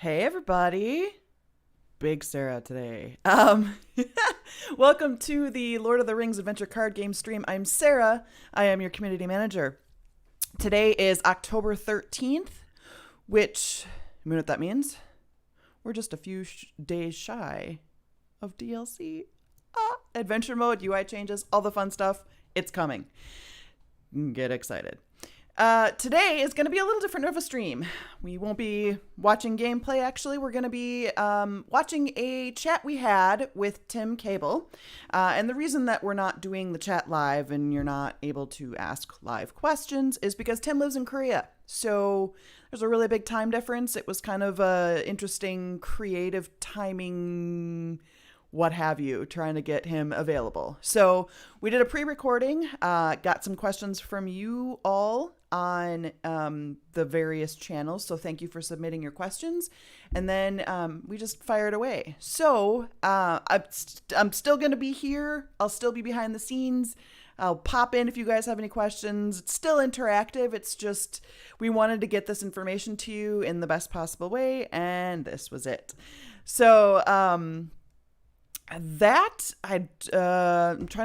Hey everybody, Big Sarah today. Welcome to the Lord of the Rings Adventure Card Game stream. I'm Sarah. I am your community manager. Today is October 13th, which, you know what that means? We're just a few days shy of DLC. Adventure mode, UI changes, all the fun stuff. It's coming. Get excited. Today is going to be a little different of a stream. We won't be watching gameplay, actually. We're going to be watching a chat we had with Tim Cable. And the reason that we're not doing the chat live and you're not able to ask live questions is because Tim lives in Korea. So there's a really big time difference. It was kind of a interesting creative timing, what have you, trying to get him available. So we did a pre-recording, got some questions from you all on the various channels. So thank you for submitting your questions. And then we just fired away. So I'm still going to be here. I'll still be behind the scenes. I'll pop in if you guys have any questions. It's still interactive. It's just we wanted to get this information to you in the best possible way. And this was it. So I'm trying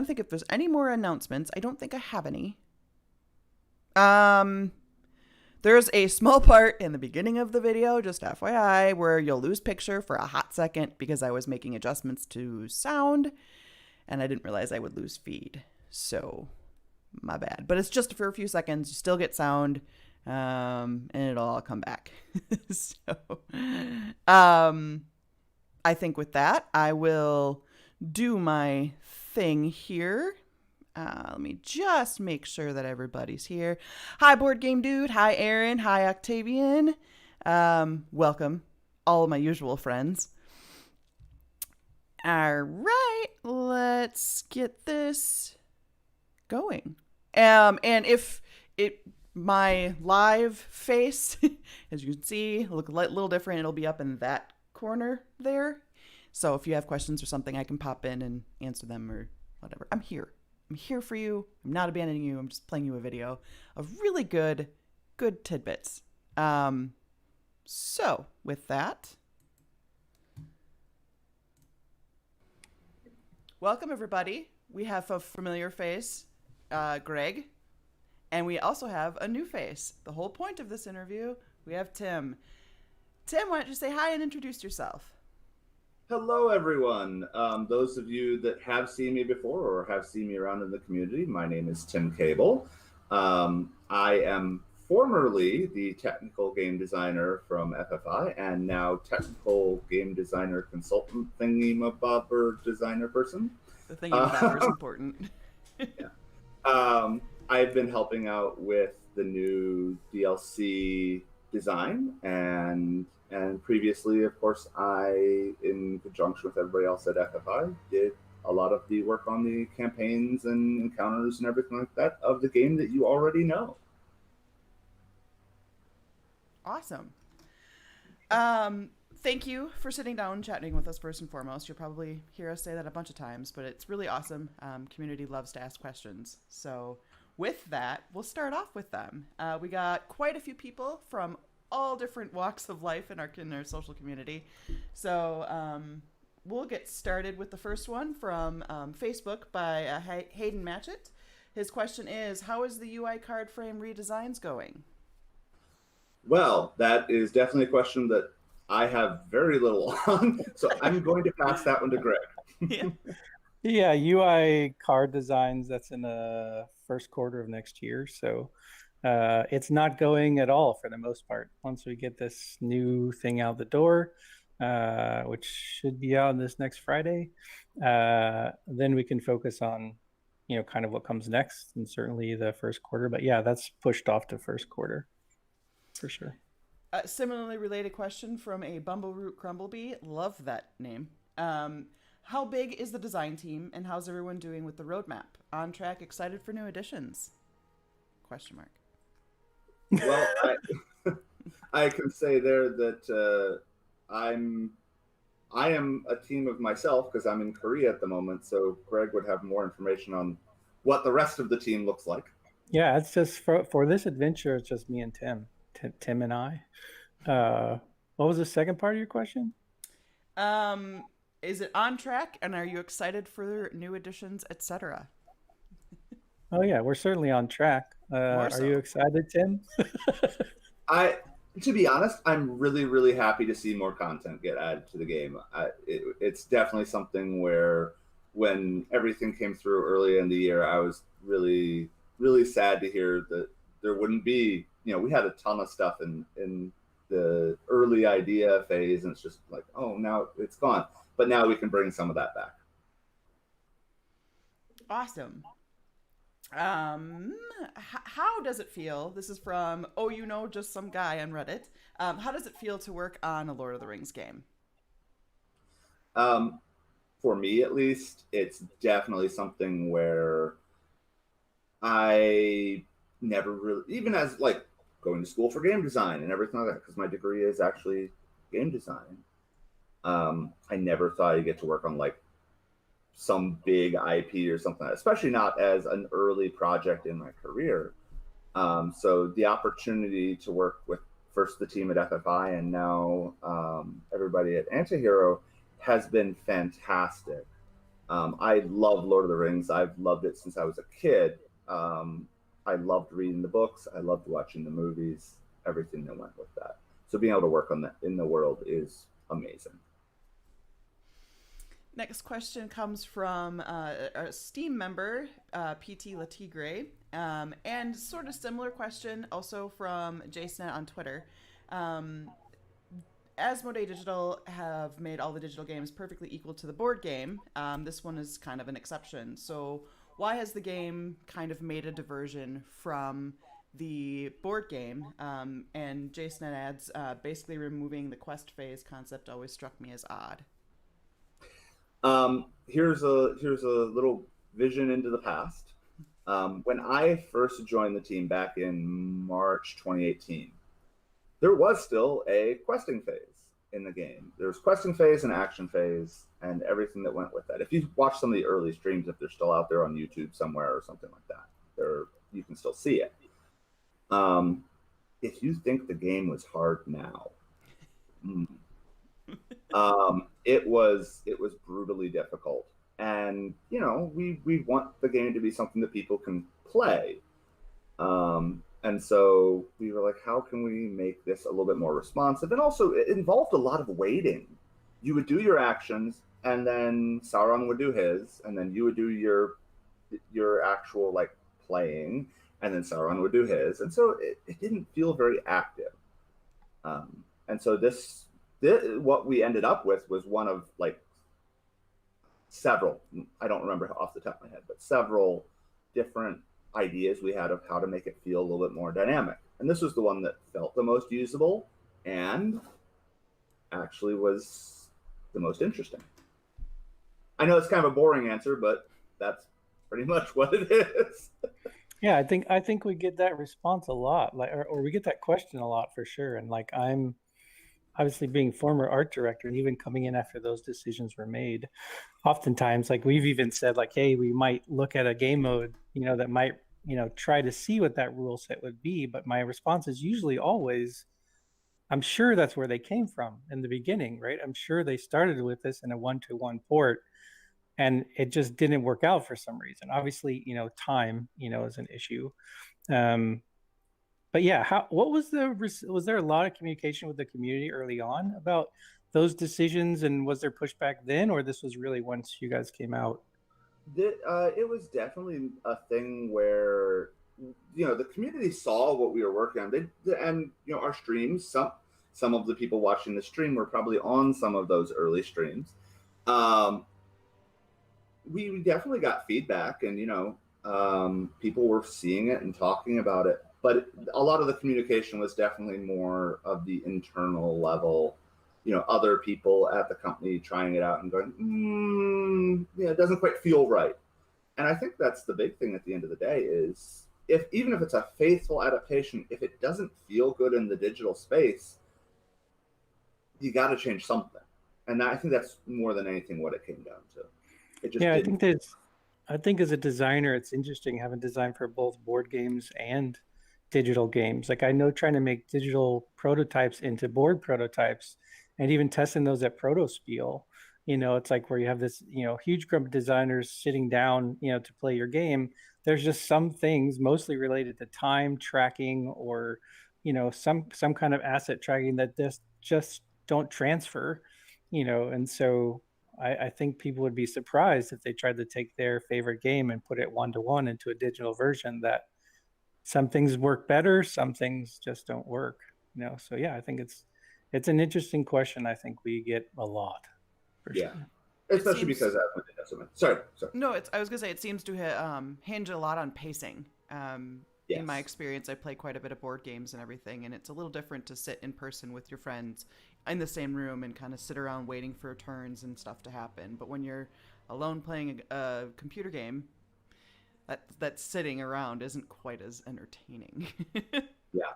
to think if there's any more announcements. I don't think I have any. There's a small part in the beginning of the video, just FYI, where you'll lose picture for a hot second because I was making adjustments to sound and I didn't realize I would lose feed. So my bad, but it's just for a few seconds. You still get sound, and it'll all come back. So, I think with that, I will do my thing here. Let me just make sure that everybody's here. Hi, Board Game Dude. Hi, Aaron. Hi, Octavian. Welcome, all of my usual friends. All right, let's get this going. And if my live face, as you can see, look a little different. It'll be up in that corner there. So if you have questions or something, I can pop in and answer them or whatever. I'm here. I'm here for you. I'm not abandoning you. I'm just playing you a video of really good tidbits. So with that, welcome everybody. We have a familiar face, Greg, and we also have a new face. The whole point of this interview, we have Tim. Tim, why don't you say hi and introduce yourself? Hello, everyone. Those of you that have seen me before or have seen me around in the community, my name is Tim Cable. I am formerly the technical game designer from FFI and now technical game designer consultant thingy-mabobber designer person. The thingy-mabobber is important. Yeah. I've been helping out with the new DLC design and previously, of course, I, in conjunction with everybody else at FFI, did a lot of the work on the campaigns and encounters and everything like that of the game that you already know. Awesome. Thank you for sitting down and chatting with us first and foremost. You'll probably hear us say that a bunch of times, but it's really awesome. Community loves to ask questions. So with that, we'll start off with them. We got quite a few people from all different walks of life in our social community. So we'll get started with the first one from Facebook by Hayden Matchett. His question is, how is the UI card frame redesigns going? Well, that is definitely a question that I have very little on, so I'm going to pass that one to Greg. Yeah, UI card designs, that's in the first quarter of next year, so it's not going at all for the most part. Once we get this new thing out the door, which should be out this next Friday, then we can focus on, kind of what comes next, and certainly the first quarter. But yeah, that's pushed off to first quarter for sure. Similarly related question from a Bumbleroot Crumblebee. Love that name. How big is the design team, and how's everyone doing with the roadmap? On track, excited for new additions? Question mark. Well, I can say there that I am a team of myself because I'm in Korea at the moment. So Greg would have more information on what the rest of the team looks like. Yeah, it's just for this adventure. It's just me and Tim and I. What was the second part of your question? Is it on track, and are you excited for new additions, etc.? Oh yeah, we're certainly on track. More Are you so. excited, Tim? I, to be honest, I'm really, really happy to see more content get added to the game. It's definitely something where when everything came through early in the year, I was really, really sad to hear that there wouldn't be, we had a ton of stuff in the early idea phase, and it's just like, oh, now it's gone. But now we can bring some of that back. Awesome. How does it feel? This is from just some guy on Reddit. How does it feel to work on a Lord of the Rings game? Um, for me, at least, it's definitely something where I never really, even as like going to school for game design and everything like that, because my degree is actually game design. I never thought I'd get to work on like some big IP or something, especially not as an early project in my career. So the opportunity to work with first the team at FFI and now everybody at Antihero has been fantastic. I love Lord of the Rings. I've loved it since I was a kid. I loved reading the books. I loved watching the movies, everything that went with that. So being able to work on that in the world is amazing. Next question comes from a Steam member, PT Latigre, and sort of similar question also from Jason on Twitter. Asmodee Digital have made all the digital games perfectly equal to the board game. This one is kind of an exception. So why has the game kind of made a diversion from the board game? And Jason adds, basically removing the quest phase concept always struck me as odd. Here's a little vision into the past. When I first joined the team back in March 2018, there was still a questing phase in the game. There was questing phase and action phase and everything that went with that. If you watch some of the early streams, if they're still out there on YouTube somewhere or something like that, you can still see it. If you think the game was hard now, it was brutally difficult, and we want the game to be something that people can play. And so we were like, how can we make this a little bit more responsive? And also, it involved a lot of waiting. You would do your actions, and then Sauron would do his, and then you would do your actual like playing, and then Sauron would do his, and so it didn't feel very active. And so this what we ended up with was one of like several, I don't remember off the top of my head, but several different ideas we had of how to make it feel a little bit more dynamic. And this was the one that felt the most usable and actually was the most interesting. I know it's kind of a boring answer, but that's pretty much what it is. Yeah, I think we get that response a lot, like, or we get that question a lot for sure. And like, I'm obviously being former art director and even coming in after those decisions were made, oftentimes like we've even said like, hey, we might look at a game mode, that might, try to see what that rule set would be. But my response is usually always, I'm sure that's where they came from in the beginning, right? I'm sure they started with this in a 1-to-1 port and it just didn't work out for some reason. Obviously, time, is an issue. But yeah, what was there a lot of communication with the community early on about those decisions, and was there pushback then, or this was really once you guys came out? It was definitely a thing where the community saw what we were working on. And our streams. Some of the people watching the stream were probably on some of those early streams. We definitely got feedback, and people were seeing it and talking about it. But a lot of the communication was definitely more of the internal level, other people at the company trying it out and going, it doesn't quite feel right. And I think that's the big thing at the end of the day is even if it's a faithful adaptation, if it doesn't feel good in the digital space, you got to change something. And I think that's more than anything what it came down to. It just I think as a designer, it's interesting having designed for both board games and digital games. Like I know trying to make digital prototypes into board prototypes and even testing those at proto spiel, it's like where you have this, huge group of designers sitting down, to play your game. There's just some things mostly related to time tracking or, some kind of asset tracking that just don't transfer, and so I think people would be surprised if they tried to take their favorite game and put it one-to-one into a digital version. That some things work better, some things just don't work. So yeah, I think it's an interesting question. I think we get a lot for Yeah. sure. Especially because that's so much. Sorry. No, I was gonna say it seems to hinge a lot on pacing. Yes. In my experience, I play quite a bit of board games and everything, and it's a little different to sit in person with your friends in the same room and kind of sit around waiting for turns and stuff to happen. But when you're alone playing a computer game, that sitting around isn't quite as entertaining. Yeah.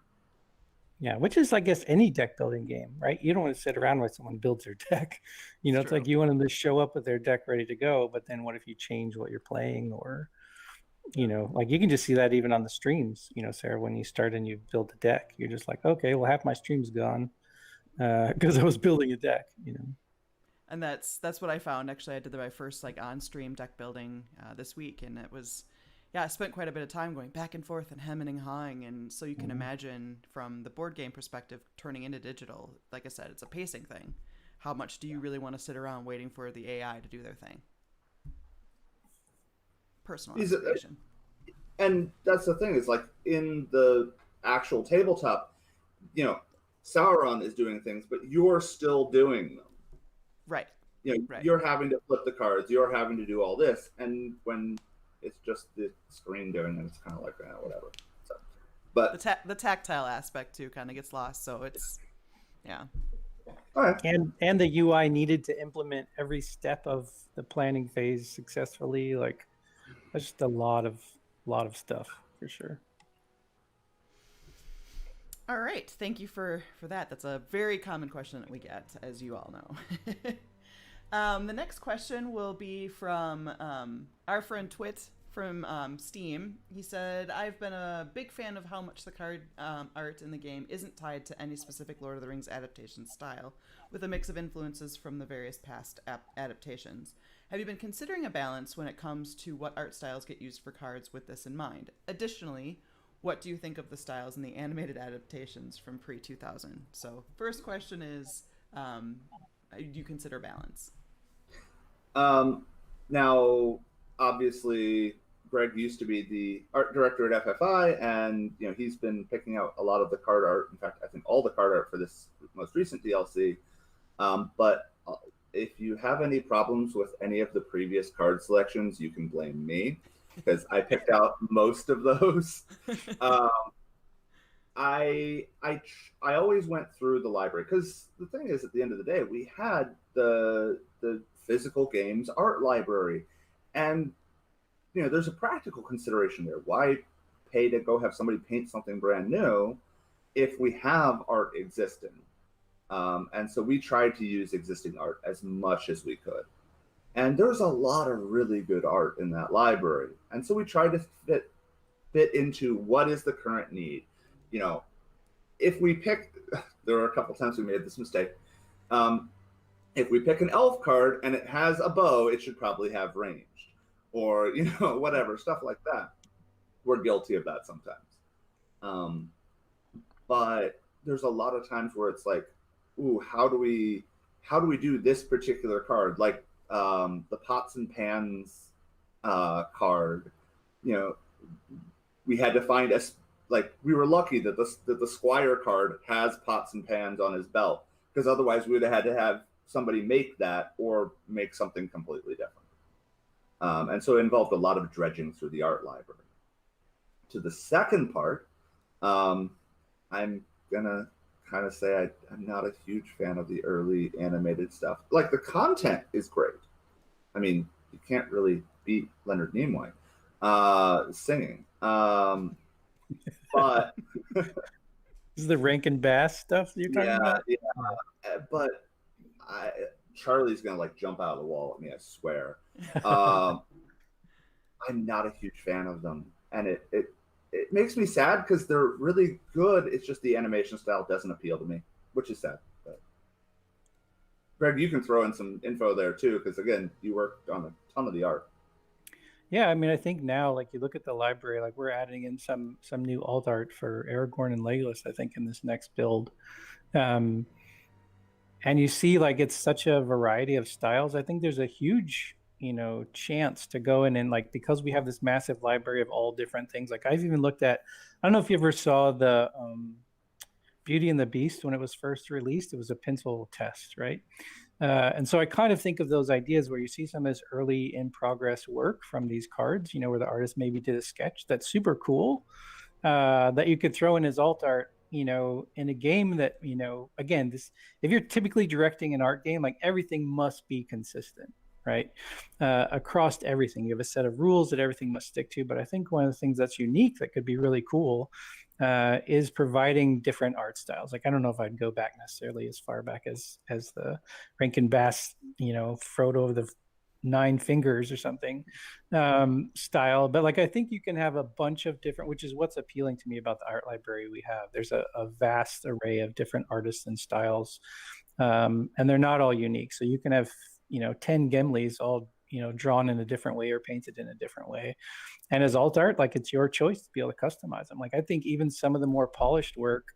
Yeah, which is, I guess, any deck building game, right? You don't want to sit around while someone builds their deck. It's like you want them to show up with their deck ready to go, but then what if you change what you're playing? Or, like you can just see that even on the streams, Sarah, when you start and you build a deck, you're just like, okay, well, half my stream's gone because I was building a deck. And that's what I found. Actually, I did my first on stream deck building this week, and it was, I spent quite a bit of time going back and forth and hemming and hawing. And so you can imagine from the board game perspective, turning into digital, like I said, it's a pacing thing. How much do you really want to sit around waiting for the AI to do their thing? Personal observation. And that's the thing, is like in the actual tabletop, Sauron is doing things, but you're still doing them. Right. Right. You're having to flip the cards, you're having to do all this, and when it's just the screen doing it, it's kind of like whatever. So, but the tactile aspect too kind of gets lost. So it's all right. And the UI needed to implement every step of the planning phase successfully. Like that's just a lot of stuff for sure. All right, thank you for that. That's a very common question that we get, as you all know. The next question will be from our friend Twit from Steam. He said, I've been a big fan of how much the card art in the game isn't tied to any specific Lord of the Rings adaptation style, with a mix of influences from the various past adaptations. Have you been considering a balance when it comes to what art styles get used for cards with this in mind? Additionally, what do you think of the styles in the animated adaptations from pre-2000? So first question is, do you consider balance? Now, obviously, Greg used to be the art director at FFI, and he's been picking out a lot of the card art. In fact, I think all the card art for this most recent DLC. But if you have any problems with any of the previous card selections, you can blame me, because I picked out most of those. I always went through the library, because the thing is, at the end of the day, we had the physical games art library, and there's a practical consideration there. Why pay to go have somebody paint something brand new if we have art existing? And so we tried to use existing art as much as we could. And there's a lot of really good art in that library. And so we tried to fit into what is the current need. If we pick, there are a couple times we made this mistake. If we pick an elf card and it has a bow, it should probably have ranged, or whatever, stuff like that. We're guilty of that sometimes. But there's a lot of times where it's like, ooh, how do we do this particular card? Like the pots and pans card. We had to find we were lucky that the Squire card has pots and pans on his belt, because otherwise we would have had to have somebody make that or make something completely different. And so it involved a lot of dredging through the art library. To the second part, I'm gonna kind of say I'm not a huge fan of the early animated stuff. Like, the content is great. I mean, you can't really beat Leonard Nimoy singing. But this is the Rankin Bass stuff you're talking about? Yeah. But Charlie's gonna jump out of the wall at me, I swear. I'm not a huge fan of them, and it makes me sad because they're really good. It's just the animation style doesn't appeal to me, which is sad. But Greg, you can throw in some info there too, because again, you worked on a ton of the art. Yeah, I mean, I think now, like you look at the library, like we're adding in some new alt art for Aragorn and Legolas, I think, in this next build. And you see, like it's such a variety of styles. I think there's a huge, chance to go in and like because we have this massive library of all different things. Like I've even looked at, I don't know if you ever saw the Beauty and the Beast when it was first released. It was a pencil test, right? And so I kind of think of those ideas where you see some of this early in progress work from these cards, where the artist maybe did a sketch that's super cool that you could throw in as alt art, in a game that, again, if you're typically directing an art game, like everything must be consistent, right? Across everything. You have a set of rules that everything must stick to. But I think one of the things that's unique that could be really cool is providing different art styles. Like I don't know if I'd go back necessarily as far back as the Rankin Bass, Frodo of the Nine Fingers or something style, but like I think you can have a bunch of different, which is what's appealing to me about the art library we have. There's a vast array of different artists and styles, and they're not all unique. So you can have 10 Gimlis all drawn in a different way or painted in a different way. And as alt art, like it's your choice to be able to customize them. Like I think even some of the more polished work,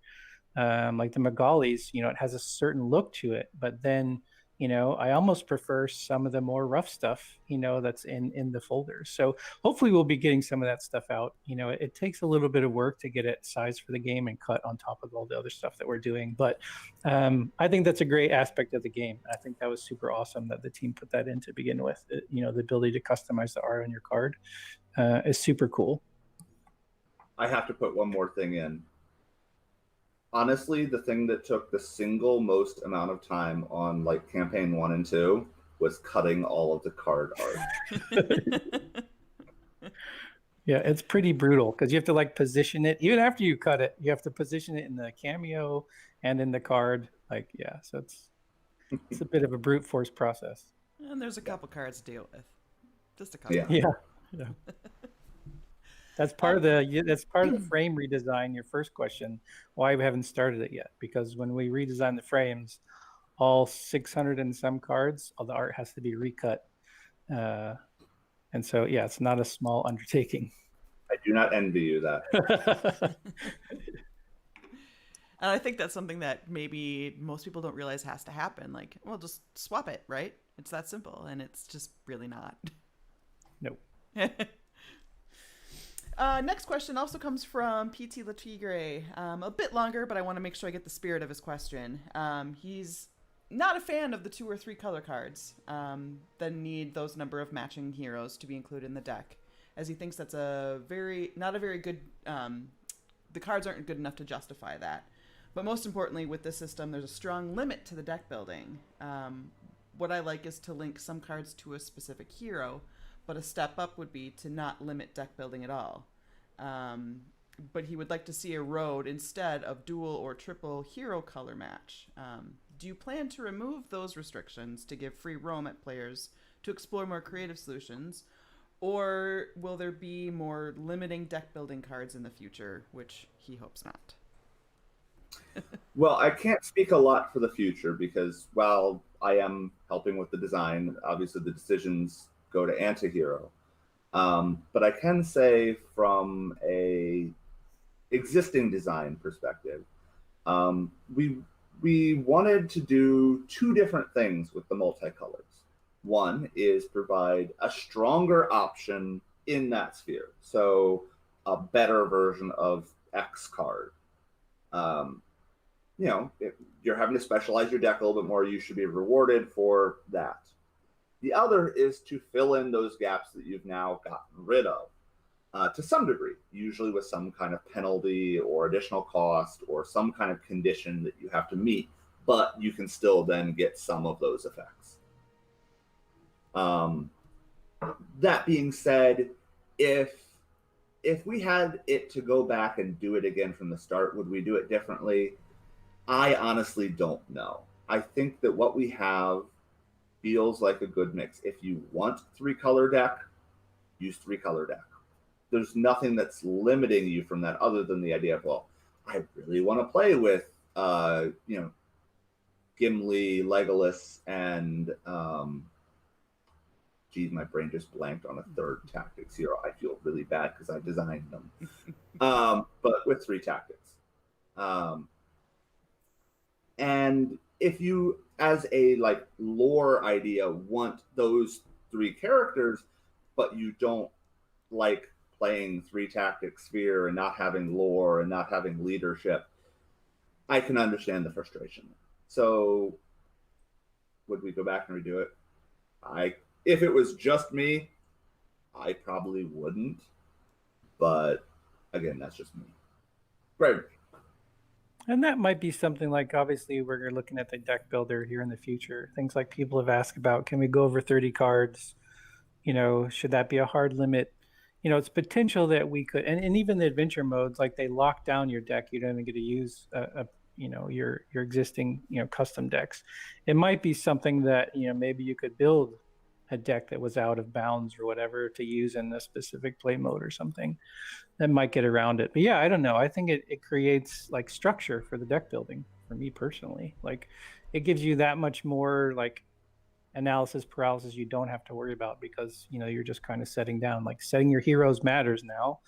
like the Magalis, it has a certain look to it. But then, I almost prefer some of the more rough stuff, that's in the folders. So hopefully we'll be getting some of that stuff out. It takes a little bit of work to get it sized for the game and cut on top of all the other stuff that we're doing. But I think that's a great aspect of the game. I think that was super awesome that the team put that in to begin with. The ability to customize the art on your card is super cool. I have to put one more thing in. Honestly, the thing that took the single most amount of time on like campaign 1 and 2 was cutting all of the card art. Yeah, it's pretty brutal because you have to like position it. Even after you cut it, you have to position it in the cameo and in the card. Like, yeah, so it's a bit of a brute force process. And there's a couple cards to deal with. Just a couple. Yeah. That's part of the frame redesign. Your first question, why we haven't started it yet? Because when we redesign the frames, all 600 and some cards, all the art has to be recut. And so, yeah, it's not a small undertaking. I do not envy you that. And I think that's something that maybe most people don't realize has to happen. Like, well, just swap it, right? It's that simple, and it's just really not. Nope. Next question also comes from PT Latigre. A bit longer, but I want to make sure I get the spirit of his question. He's not a fan of the 2 or 3 color cards that need those number of matching heroes to be included in the deck, as he thinks that's not a very good. The cards aren't good enough to justify that. But most importantly, with this system, there's a strong limit to the deck building. What I like is to link some cards to a specific hero, but a step up would be to not limit deck building at all. But he would like to see a road instead of dual or triple hero color match. Do you plan to remove those restrictions to give free roam at players to explore more creative solutions? Or will there be more limiting deck building cards in the future, which he hopes not? Well, I can't speak a lot for the future because while I am helping with the design, obviously the decisions go to Antihero. But I can say from a existing design perspective, we wanted to do 2 different things with the multicolors. One is provide a stronger option in that sphere, so a better version of X card. If you're having to specialize your deck a little bit more, you should be rewarded for that. The other is to fill in those gaps that you've now gotten rid of to some degree, usually with some kind of penalty or additional cost or some kind of condition that you have to meet, but you can still then get some of those effects. That being said, if we had it to go back and do it again from the start, would we do it differently? I honestly don't know. I think that what we have feels like a good mix. If you want 3-color deck, use 3-color deck. there's nothing that's limiting you from that other than the idea of, well, I really want to play with, Gimli, Legolas, and geez, my brain just blanked on a third tactics hero. I feel really bad because I designed them. But with 3 tactics. And if you, as a like lore idea, want those 3 characters, but you don't like playing 3 tactic sphere and not having lore and not having leadership, I can understand the frustration. So would we go back and redo it? If it was just me, I probably wouldn't. But again, that's just me. Right. And that might be something like, obviously, we're looking at the deck builder here in the future. Things like people have asked about, can we go over 30 cards? Should that be a hard limit? It's potential that we could, and even the adventure modes, like they lock down your deck. You don't even get to use your existing custom decks. It might be something that maybe you could build a deck that was out of bounds or whatever to use in a specific play mode or something that might get around it. But yeah, I don't know. I think it creates like structure for the deck building for me personally. Like it gives you that much more like analysis paralysis you don't have to worry about, because you're just kind of setting your heroes matters now.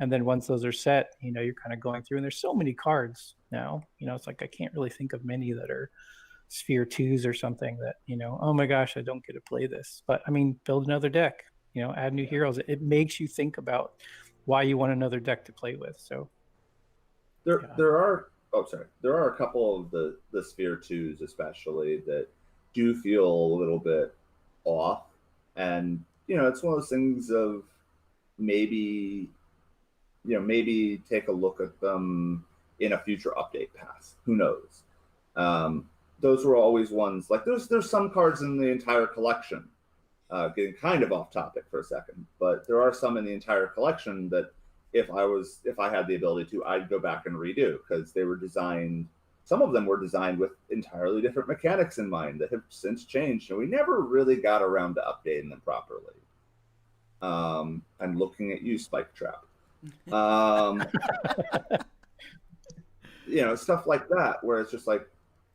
And then once those are set, you're kind of going through, and there's so many cards now, it's like I can't really think of many that are sphere 2s or something that oh my gosh, I don't get to play this. But I mean, build another deck, add new heroes. It makes you think about why you want another deck to play with. So there are a couple of the sphere 2s especially that do feel a little bit off, and it's one of those things of maybe take a look at them in a future update pass. Who knows? Those were always ones like there's some cards in the entire collection, getting kind of off topic for a second, but there are some in the entire collection that if I had the ability to, I'd go back and redo, because they were designed, some of them were designed with entirely different mechanics in mind that have since changed, and we never really got around to updating them properly. I'm looking at you, Spike Trap. Stuff like that, where it's just like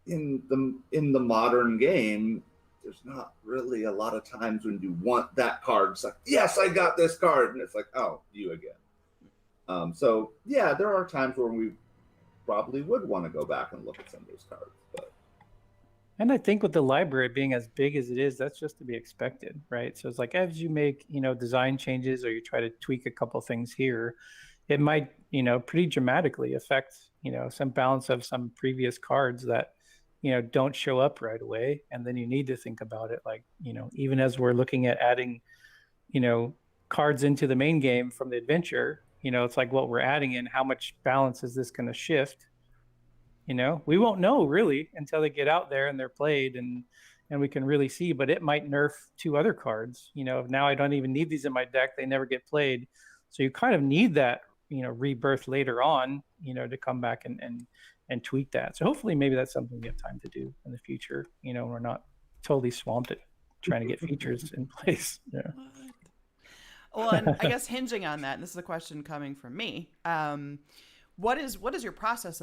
in the modern game, there's not really a lot of times when you want that card. It's like, yes, I got this card, and it's like, oh, you again. So yeah, there are times where we probably would want to go back and look at some of those cards. And I think with the library being as big as it is, that's just to be expected, right? So it's like, as you make, design changes, or you try to tweak a couple things here, it might, pretty dramatically affect, some balance of some previous cards that, don't show up right away. And then you need to think about it, like, even as we're looking at adding, cards into the main game from the adventure, it's like what we're adding in, how much balance is this going to shift? We won't know really until they get out there and they're played, and we can really see. But it might nerf 2 other cards. Now I don't even need these in my deck. They never get played. So you kind of need that, rebirth later on, to come back and tweak that. So hopefully maybe that's something we have time to do in the future. We're not totally swamped at trying to get features in place. Yeah. Well, and I guess hinging on that, and this is a question coming from me. What is your process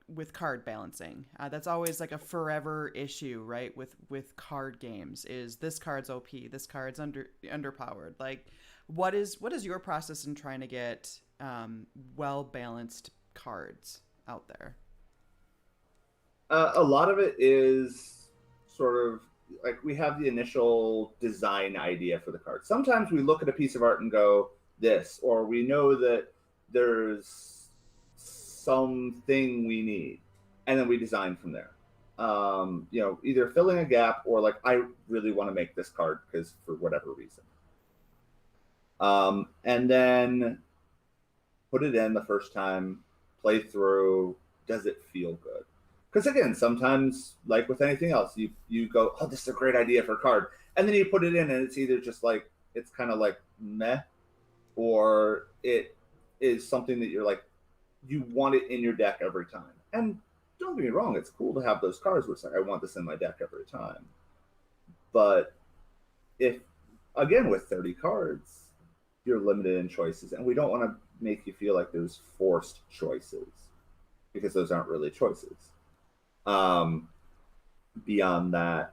with card balancing? That's always like a forever issue, right? With card games, is this card's OP, this card's underpowered. Like, what is your process in trying to get well balanced cards out there? A lot of it is sort of like, we have the initial design idea for the card. Sometimes we look at a piece of art and go, this, or we know that there's something we need, and then we design from there. Either filling a gap, or like, I really want to make this card because for whatever reason. And then put it in the first time, play through, does it feel good? Because again, sometimes, like with anything else, you go, oh, this is a great idea for a card, and then you put it in, and it's either just like, it's kind of like meh, or it is something that you're like, you want it in your deck every time. And don't get me wrong, it's cool to have those cards where it's like, I want this in my deck every time. But if, again, with 30 cards, you're limited in choices, and we don't want to make you feel like there's forced choices, because those aren't really choices. Beyond that,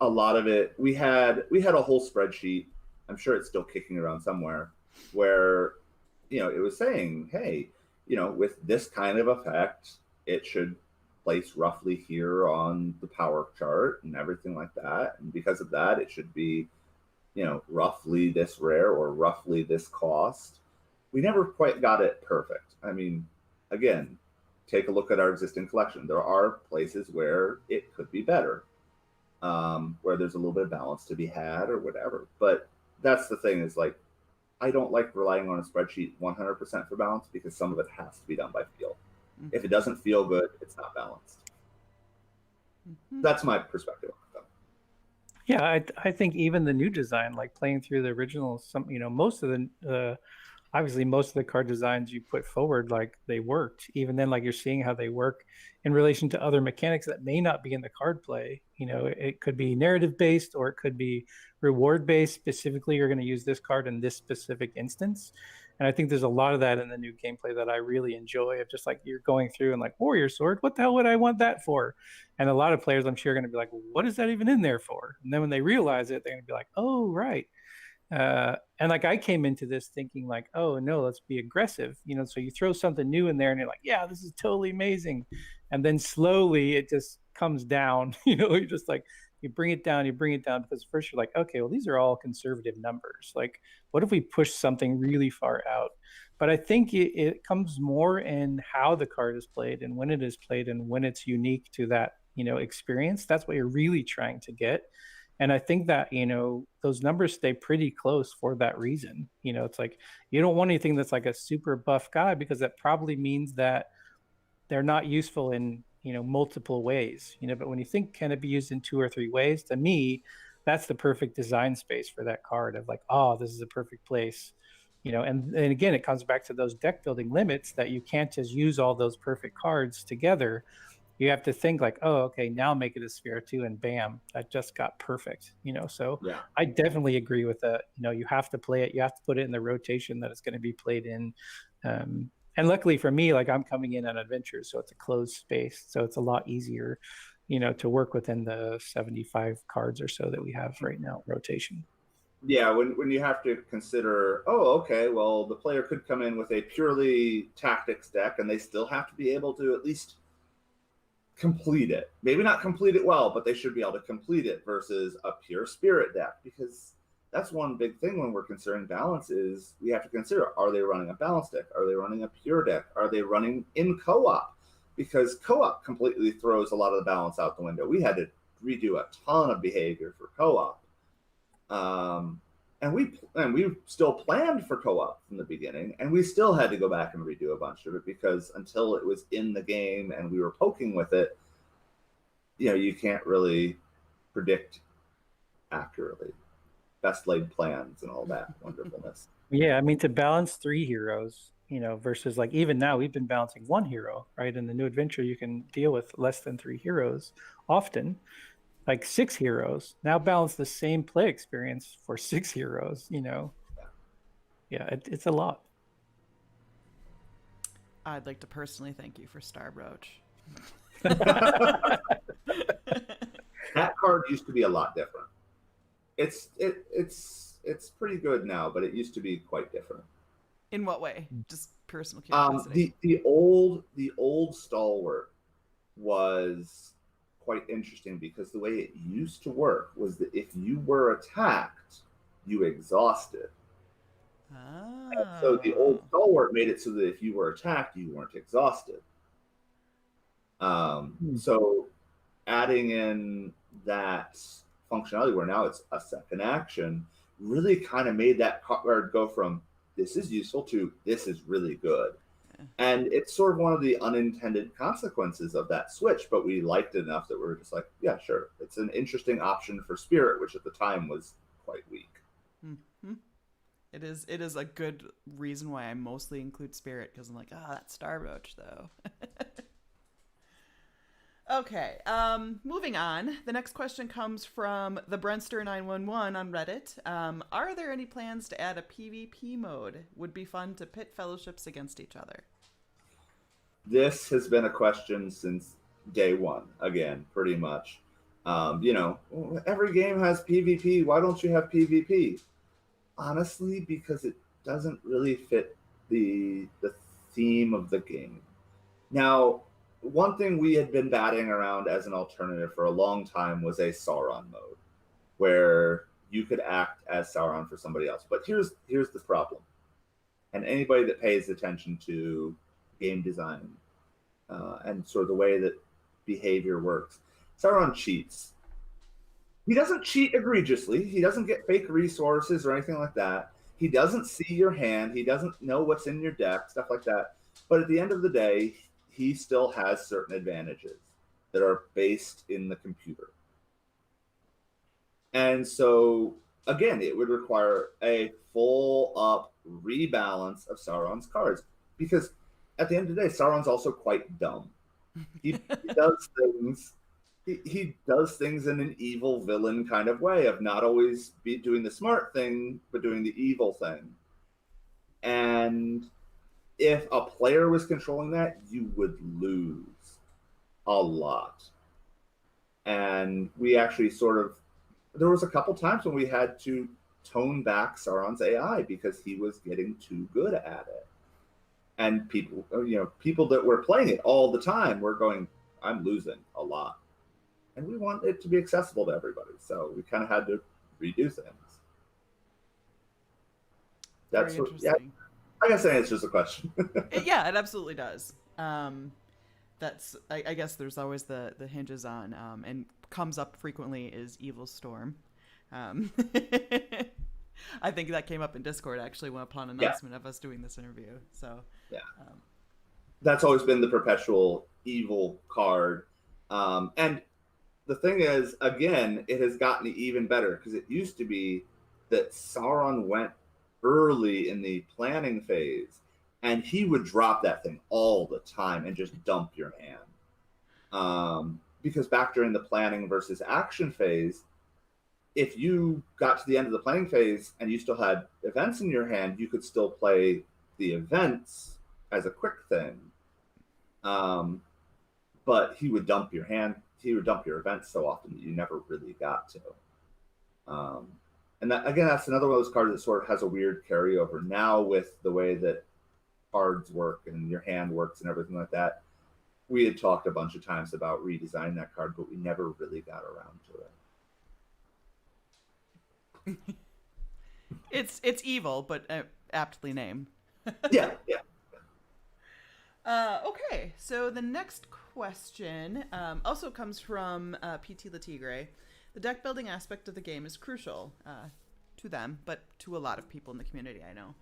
a lot of it, we had a whole spreadsheet. I'm sure it's still kicking around somewhere, where it was saying, hey, with this kind of effect, it should place roughly here on the power chart and everything like that. And because of that, it should be, roughly this rare or roughly this cost. We never quite got it perfect. I mean, again, take a look at our existing collection. There are places where it could be better, where there's a little bit of balance to be had or whatever. But that's the thing, is like, I don't like relying on a spreadsheet 100% for balance, because some of it has to be done by feel. If it doesn't feel good, it's not balanced. That's my perspective on it. Yeah, I think even the new design, like playing through the original, most of the obviously most of the card designs you put forward, like they worked. Even then, like you're seeing how they work in relation to other mechanics that may not be in the card play. It could be narrative based, or it could be reward based. Specifically, you're going to use this card in this specific instance. And I think there's a lot of that in the new gameplay that I really enjoy, of just like you're going through and like, warrior sword, what the hell would I want that for? And a lot of players, I'm sure, are going to be like, what is that even in there for? And then when they realize it, they're going to be like, oh, right. And like I came into this thinking like, oh no, let's be aggressive, so you throw something new in there and you're like, yeah, this is totally amazing. And then slowly it just comes down, you're just like, you bring it down, because first you're like, okay, well, these are all conservative numbers. Like, what if we push something really far out? But I think it comes more in how the card is played and when it is played and when it's unique to that, experience. That's what you're really trying to get. And I think that, those numbers stay pretty close for that reason. It's like, you don't want anything that's like a super buff guy, because that probably means that they're not useful in, multiple ways, but when you think, can it be used in 2 or 3 ways? To me, that's the perfect design space for that card, of like, oh, this is a perfect place, and again, it comes back to those deck building limits, that you can't just use all those perfect cards together. You have to think like, oh, okay, now make it a sphere 2, and bam, that just got perfect. So Yeah. I definitely agree with that. You have to play it, you have to put it in the rotation that it's going to be played in. And luckily for me, like I'm coming in on adventures, so it's a closed space, so it's a lot easier, to work within the 75 cards or so that we have right now rotation. Yeah, when you have to consider, oh, okay, well, the player could come in with a purely tactics deck, and they still have to be able to at least complete it. Maybe not complete it well, but they should be able to complete it, versus a pure spirit deck, because that's one big thing when we're considering balance, is we have to consider, are they running a balance deck? Are they running a pure deck? Are they running in co-op? Because co-op completely throws a lot of the balance out the window. We had to redo a ton of behavior for co-op. And we still planned for co-op from the beginning, and we still had to go back and redo a bunch of it, because until it was in the game and we were poking with it, you can't really predict accurately best laid plans and all that wonderfulness. Yeah, I mean, to balance 3 heroes, versus like even now we've been balancing 1 hero, right? In the new adventure, you can deal with less than 3 heroes often. Like 6 heroes, now balance the same play experience for 6 heroes. Yeah, it's a lot. I'd like to personally thank you for Starbroach. That card used to be a lot different. It's pretty good now, but it used to be quite different. In what way? Just personal curiosity. The old Stalwart was quite interesting, because the way it used to work was that if you were attacked, you exhausted. Ah. So the old Stalwart made it so that if you were attacked, you weren't exhausted. So adding in that functionality, where now it's a second action, really kind of made that card go from this is useful to this is really good. And it's sort of one of the unintended consequences of that switch, but we liked it enough that we were just like, yeah, sure. It's an interesting option for Spirit, which at the time was quite weak. Mm-hmm. It is a good reason why I mostly include Spirit, because I'm like, that's Starbroach, though. Okay, moving on. The next question comes from the Brentster911 on Reddit. Are there any plans to add a PvP mode? Would be fun to pit fellowships against each other. This has been a question since day one, again, pretty much. Every game has PvP. Why don't you have PvP? Honestly, because it doesn't really fit the theme of the game. Now, one thing we had been batting around as an alternative for a long time was a Sauron mode, where you could act as Sauron for somebody else. But here's the problem, and anybody that pays attention to game design and sort of the way that behavior works, Sauron cheats. He doesn't cheat egregiously. He doesn't get fake resources or anything like that. He doesn't see your hand. He doesn't know what's in your deck, stuff like that. But at the end of the day, he still has certain advantages that are based in the computer. And so, again, it would require a full up rebalance of Sauron's cards, because at the end of the day, Sauron's also quite dumb. He does things. He does things in an evil villain kind of way, of not always be doing the smart thing, but doing the evil thing. And if a player was controlling that, you would lose a lot. And we actually there was a couple times when we had to tone back Sauron's AI because he was getting too good at it. And people that were playing it all the time were going, I'm losing a lot. And we want it to be accessible to everybody. So we kind of had to redo things. That's very interesting. I guess it's just a question. Yeah, it absolutely does. That's I guess there's always the hinges on, and comes up frequently is Evil Storm. I think that came up in Discord actually upon announcement of us doing this interview. So yeah, that's always been the perpetual evil card. And the thing is, again, it has gotten even better, because it used to be that Sauron went early in the planning phase and he would drop that thing all the time and just dump your hand. Because back during the planning versus action phase, if you got to the end of the planning phase and you still had events in your hand, you could still play the events as a quick thing. But he would dump your hand. He would dump your events so often that you never really got to. And that, again, that's another one of those cards that sort of has a weird carryover now with the way that cards work and your hand works and everything like that. We had talked a bunch of times about redesigning that card, but we never really got around to it. It's evil, but aptly named. Yeah. Okay, so the next question also comes from PT Latigre. The deck building aspect of the game is crucial to them, but to a lot of people in the community, I know.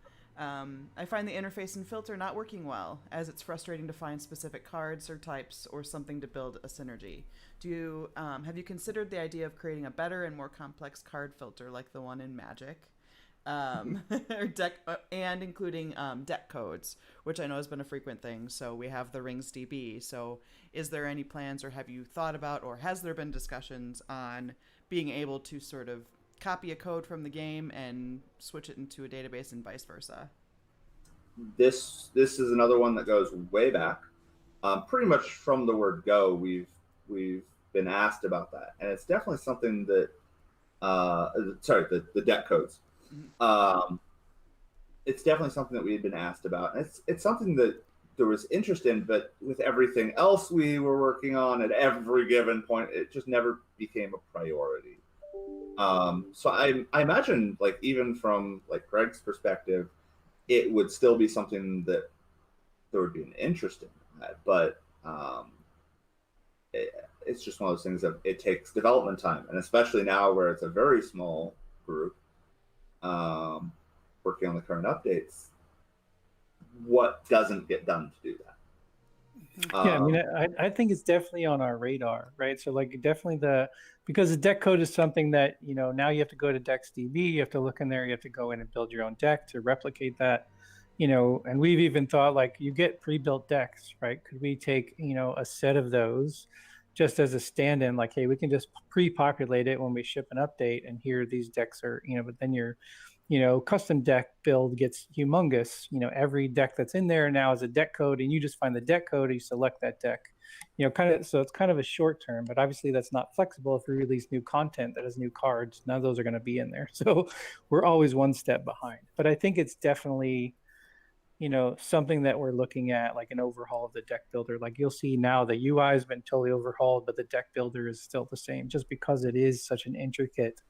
I find the interface and filter not working well, as it's frustrating to find specific cards or types or something to build a synergy. Have you considered the idea of creating a better and more complex card filter like the one in Magic? Or deck and including deck codes, which I know has been a frequent thing. So we have the Rings DB. So is there any plans, or have you thought about, or has there been discussions on being able to sort of copy a code from the game and switch it into a database and vice versa? This is another one that goes way back. Pretty much from the word go, we've been asked about that, and it's definitely something that the deck codes. It's definitely something that we had been asked about, and it's something that there was interest in, but with everything else we were working on at every given point, it just never became a priority. So I imagine, like, even from like Greg's perspective, it would still be something that there would be an interest in that, but it's just one of those things that it takes development time, and especially now where it's a very small group working on the current updates, what doesn't get done to do that? Yeah, I mean, I think it's definitely on our radar, right? So like definitely because the deck code is something that, now you have to go to DexDB, you have to look in there, you have to go in and build your own deck to replicate that, and we've even thought, like, you get pre-built decks, right? Could we take, a set of those, just as a stand-in, like, hey, we can just pre-populate it when we ship an update, and here these decks are, but then your, custom deck build gets humongous. Every deck that's in there now is a deck code, and you just find the deck code, and you select that deck. So it's kind of a short term, but obviously that's not flexible. If we release new content that has new cards, none of those are going to be in there. So we're always one step behind. But I think it's definitely, something that we're looking at, like an overhaul of the deck builder. Like you'll see now the UI has been totally overhauled, but the deck builder is still the same, just because it is such an intricate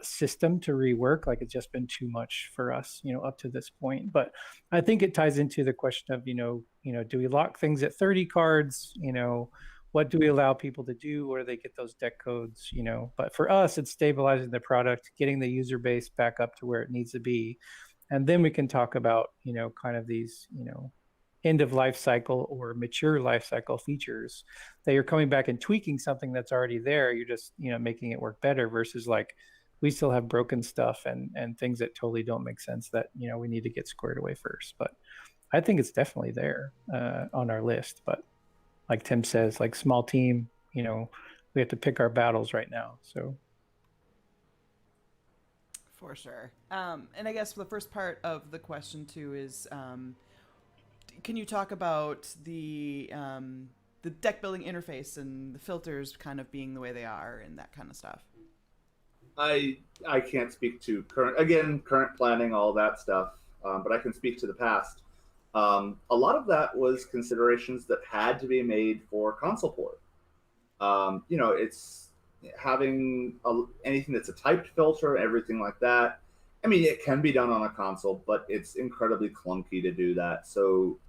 system to rework. Like it's just been too much for us, up to this point. But I think it ties into the question of, do we lock things at 30 cards? What do we allow people to do? Where do they get those deck codes? But for us, it's stabilizing the product, getting the user base back up to where it needs to be. And then we can talk about, kind of these, end of life cycle or mature life cycle features that you're coming back and tweaking something that's already there. You're just, making it work better, versus like we still have broken stuff and things that totally don't make sense that, we need to get squared away first. But I think it's definitely there on our list. But like Tim says, like small team, we have to pick our battles right now. So. For sure. And I guess the first part of the question too is, can you talk about the deck building interface and the filters kind of being the way they are and that kind of stuff? I can't speak to current planning, all that stuff, but I can speak to the past. A lot of that was considerations that had to be made for console port. It's having anything that's a typed filter, everything like that. I mean, it can be done on a console, but it's incredibly clunky to do that. So,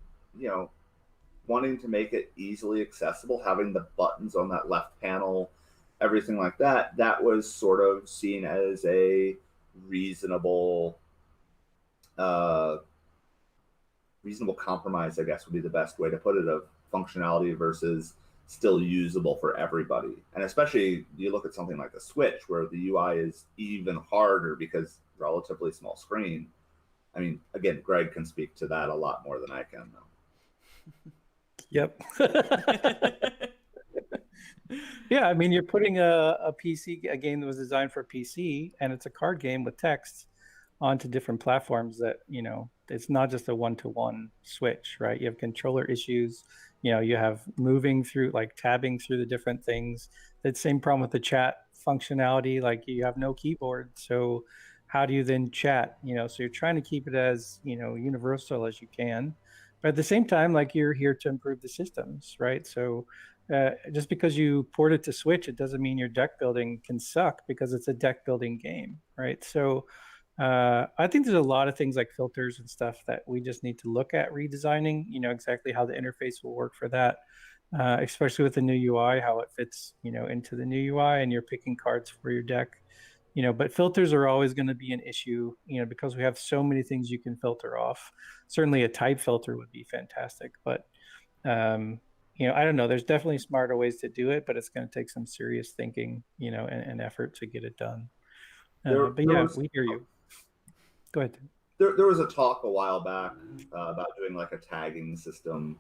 wanting to make it easily accessible, having the buttons on that left panel, everything like that, that was sort of seen as a reasonable compromise, I guess would be the best way to put it, of functionality versus still usable for everybody. And especially you look at something like the Switch, where the UI is even harder because relatively small screen. I mean, again, Greg can speak to that a lot more than I can, though. Yep. Yeah, I mean, you're putting a game that was designed for PC, and it's a card game with text, onto different platforms that, it's not just a one-to-one switch, right? You have controller issues, you have moving through, like tabbing through the different things. That same problem with the chat functionality, like you have no keyboard. So how do you then chat? So you're trying to keep it as, universal as you can. But at the same time, like you're here to improve the systems, right? So just because you port it to Switch, it doesn't mean your deck building can suck, because it's a deck building game, right? So I think there's a lot of things like filters and stuff that we just need to look at redesigning, exactly how the interface will work for that, especially with the new UI, how it fits, into the new UI, and you're picking cards for your deck. But filters are always going to be an issue, because we have so many things you can filter off. Certainly a type filter would be fantastic, but, I don't know. There's definitely smarter ways to do it, but it's going to take some serious thinking, and effort to get it done. But yeah, we hear you. Go ahead. There was a talk a while back about doing like a tagging system,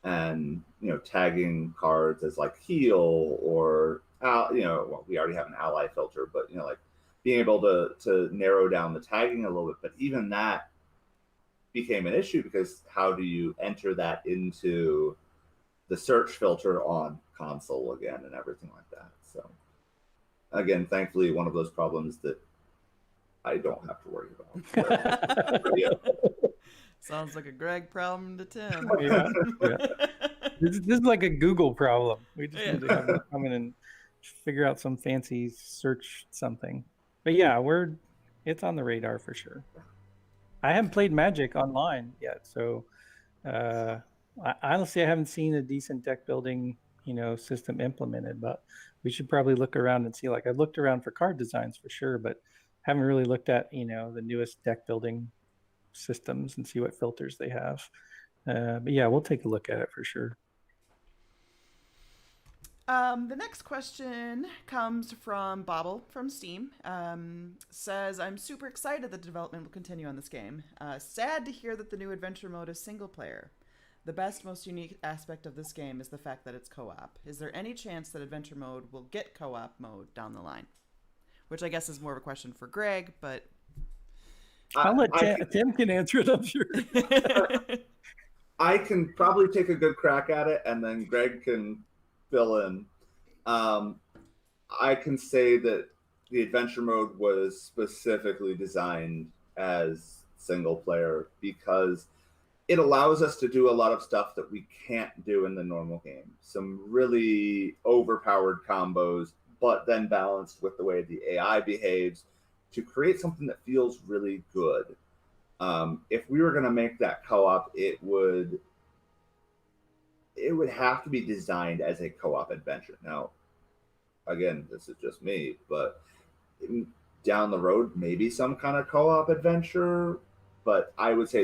and tagging cards as like heal or well, we already have an ally filter, but like being able to narrow down the tagging a little bit. But even that became an issue, because how do you enter that into the search filter on console again and everything like that? So again, thankfully, one of those problems that I don't have to worry about. Yeah. Sounds like a Greg problem to Tim. Yeah. This is like a Google problem. We just need to have them come in and figure out some fancy search something. But yeah, it's on the radar for sure. I haven't played Magic online yet, so honestly, I haven't seen a decent deck building, system implemented. But we should probably look around and see. Like, I've looked around for card designs for sure, but haven't really looked at the newest deck building systems and see what filters they have. But yeah, we'll take a look at it for sure. The next question comes from Bobble from Steam. Says, I'm super excited that development will continue on this game. Sad to hear that the new adventure mode is single player. The best, most unique aspect of this game is the fact that it's co-op. Is there any chance that adventure mode will get co-op mode down the line? Which I guess is more of a question for Greg, but I'll let Tim can answer it, I'm sure. I can probably take a good crack at it, and then Greg can fill in. I can say that the adventure mode was specifically designed as single player because it allows us to do a lot of stuff that we can't do in the normal game. Some really overpowered combos, but then balanced with the way the AI behaves to create something that feels really good. If we were going to make that co-op, it would have to be designed as a co-op adventure. Now, again, this is just me, but down the road, maybe some kind of co-op adventure. But I would say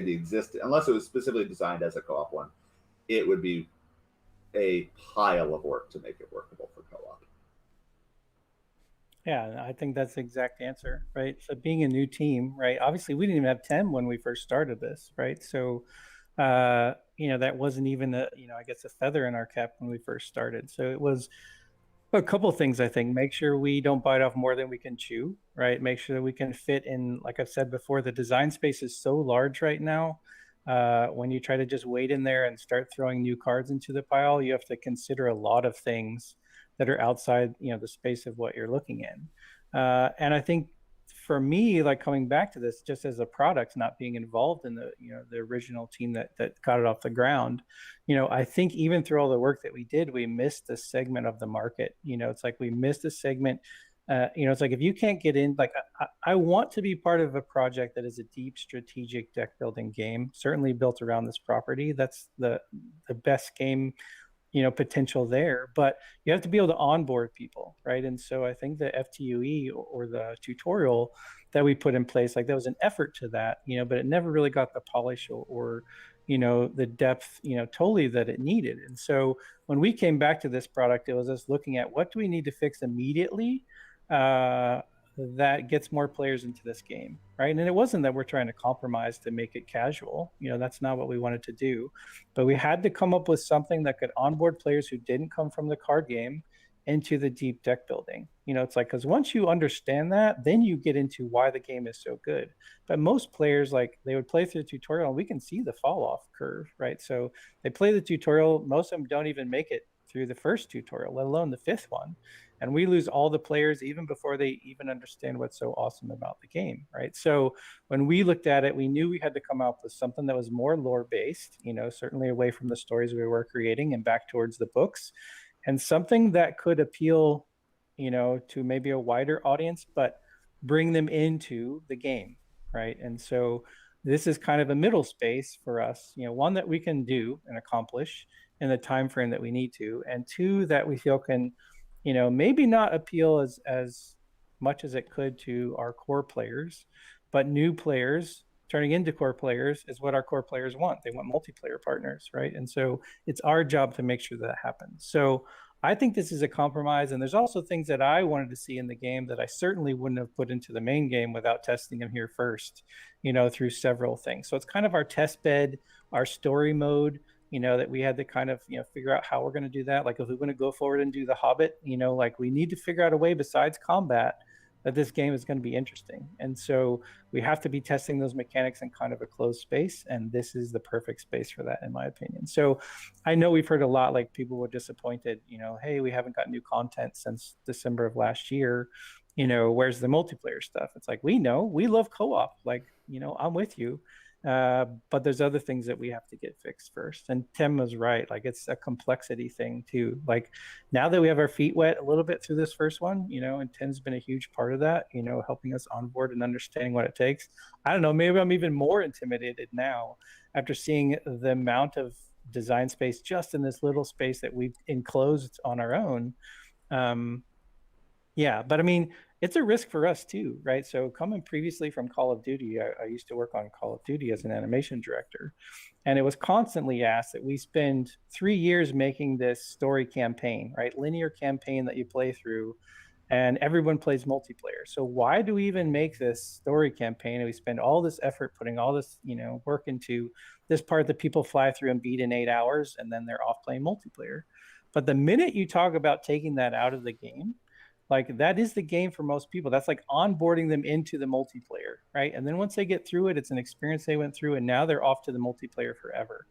unless it was specifically designed as a co-op one, it would be a pile of work to make it workable for co-op. Yeah, I think that's the exact answer, right? So being a new team, right? Obviously, we didn't even have Tim when we first started this, right? So, that wasn't even I guess a feather in our cap when we first started. So it was a couple of things, I think. Make sure we don't bite off more than we can chew, right? Make sure that we can fit in, like I've said before, the design space is so large right now. When you try to just wait in there and start throwing new cards into the pile, you have to consider a lot of things that are outside, the space of what you're looking in. And I think for me, like coming back to this, just as a product, not being involved in the original team that got it off the ground, I think even through all the work that we did, we missed a segment of the market. It's like we missed a segment. It's like if you can't get in, like I want to be part of a project that is a deep strategic deck building game, certainly built around this property. That's the best game potential there, but you have to be able to onboard people, right? And so I think the FTUE or the tutorial that we put in place, like there was an effort to that, but it never really got the polish or the depth, totally that it needed. And so when we came back to this product, it was us looking at what do we need to fix immediately that gets more players into this game, right? And it wasn't that we're trying to compromise to make it casual. That's not what we wanted to do. But we had to come up with something that could onboard players who didn't come from the card game into the deep deck building. It's like, because once you understand that, then you get into why the game is so good. But most players, like they would play through the tutorial and we can see the fall off curve, right? So they play the tutorial, most of them don't even make it through the first tutorial, let alone the fifth one. And we lose all the players even before they even understand what's so awesome about the game, right? So when we looked at it, we knew we had to come up with something that was more lore based, certainly away from the stories we were creating and back towards the books, and something that could appeal, to maybe a wider audience, but bring them into the game, right? And so this is kind of a middle space for us, one that we can do and accomplish in the time frame that we need to, and two that we feel can maybe not appeal as much as it could to our core players, but new players turning into core players is what our core players want. They want multiplayer partners, right? And so it's our job to make sure that happens. So I think this is a compromise. And there's also things that I wanted to see in the game that I certainly wouldn't have put into the main game without testing them here first, through several things. So it's kind of our test bed, our story mode, that we had to kind of, figure out how we're going to do that. Like if we're going to go forward and do the Hobbit, like we need to figure out a way besides combat that this game is going to be interesting. And so we have to be testing those mechanics in kind of a closed space. And this is the perfect space for that, in my opinion. So I know we've heard a lot, like people were disappointed, hey, we haven't got new content since December of last year. Where's the multiplayer stuff? It's like, we know, we love co-op. Like, I'm with you. But there's other things that we have to get fixed first. And Tim was right. Like it's a complexity thing too. Like now that we have our feet wet a little bit through this first one, and Tim's been a huge part of that, helping us onboard and understanding what it takes. I don't know, maybe I'm even more intimidated now after seeing the amount of design space just in this little space that we've enclosed on our own. Yeah, but I mean, it's a risk for us too, right? So coming previously from Call of Duty, I used to work on Call of Duty as an animation director, and it was constantly asked that we spend 3 years making this story campaign, right? Linear campaign that you play through, and everyone plays multiplayer. So why do we even make this story campaign? And we spend all this effort putting all this, work into this part that people fly through and beat in 8 hours, and then they're off playing multiplayer. But the minute you talk about taking that out of the game, like that is the game for most people. That's like onboarding them into the multiplayer, right? And then once they get through it, it's an experience they went through, and now they're off to the multiplayer forever.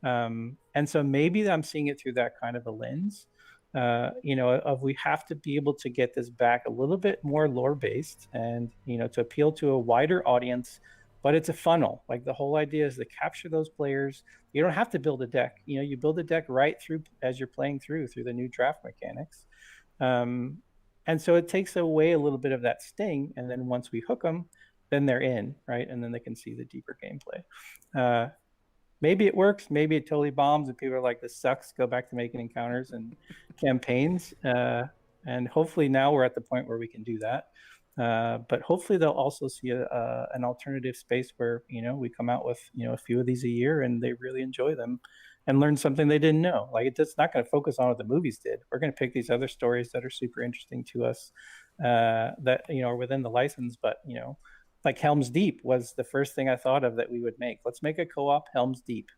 And so maybe I'm seeing it through that kind of a lens. Of we have to be able to get this back a little bit more lore based, and to appeal to a wider audience. But it's a funnel. Like the whole idea is to capture those players. You don't have to build a deck. You build a deck right through as you're playing through the new draft mechanics. And so it takes away a little bit of that sting. And then once we hook them, then they're in, right? And then they can see the deeper gameplay. Maybe it works. Maybe it totally bombs and people are like, this sucks. Go back to making encounters and campaigns. And hopefully now we're at the point where we can do that. But hopefully they'll also see an alternative space where, we come out with, a few of these a year and they really enjoy them and learn something they didn't know. Like it's not going to focus on what the movies did. We're going to pick these other stories that are super interesting to us that, are within the license. But, like Helms Deep was the first thing I thought of that we would make. Let's make a co-op Helms Deep.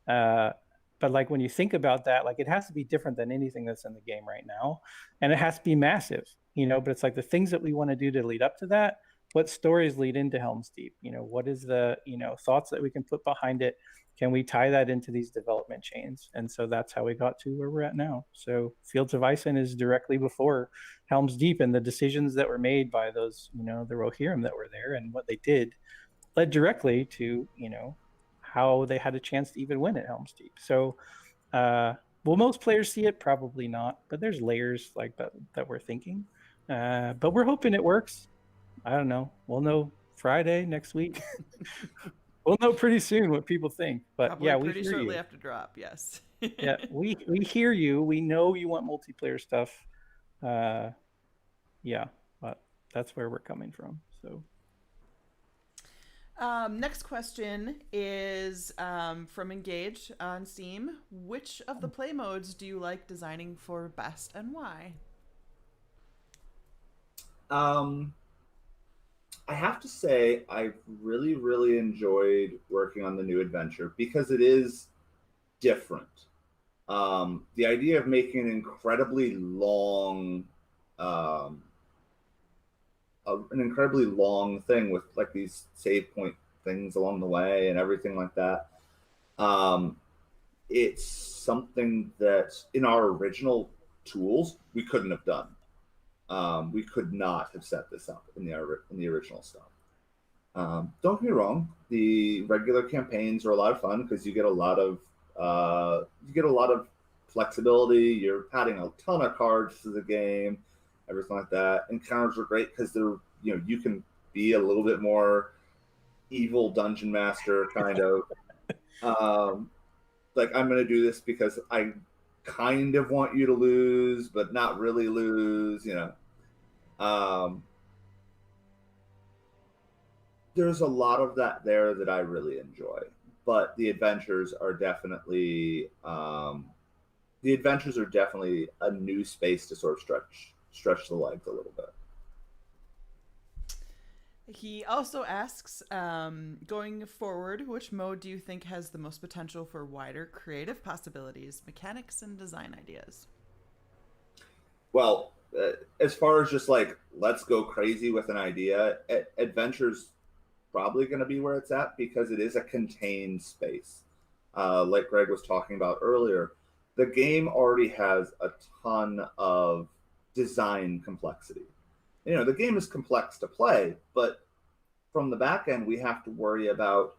But like when you think about that, like it has to be different than anything that's in the game right now. And it has to be massive, but it's like the things that we want to do to lead up to that. What stories lead into Helms Deep? What is the, thoughts that we can put behind it? Can we tie that into these development chains? And so that's how we got to where we're at now. So Fields of Ison is directly before Helms Deep, and the decisions that were made by those, the Rohirrim that were there and what they did led directly to, how they had a chance to even win at Helms Deep. So will most players see it? Probably not, but there's layers like that we're thinking. But we're hoping it works. I don't know. We'll know Friday next week. We'll know pretty soon what people think. But Probably yeah, pretty we hear shortly you. after drop. Yes. Yeah, we hear you. We know you want multiplayer stuff. Yeah, but that's where we're coming from. So. Next question is from Engage on Steam. Which of the play modes do you like designing for best and why? I have to say, I've really, really enjoyed working on the new adventure because it is different. The idea of making an incredibly long, an incredibly long thing with like these save point things along the way and everything like that. It's something that in our original tools we couldn't have done. We could not have set this up in the original stuff. Don't get me wrong; the regular campaigns are a lot of fun because you get a lot of flexibility. You're adding a ton of cards to the game, everything like that. Encounters are great because they're you can be a little bit more evil dungeon master kind of. Like I'm going to do this because I kind of want you to lose, but not really lose. There's a lot of that there that I really enjoy, but the adventures are definitely a new space to sort of stretch the legs a little bit. He also asks, going forward, which mode do you think has the most potential for wider creative possibilities, mechanics, and design ideas? Well, as far as just like let's go crazy with an idea, adventures probably going to be where it's at because it is a contained space. Like Greg was talking about earlier, the game already has a ton of design complexity. The game is complex to play, but from the back end, we have to worry about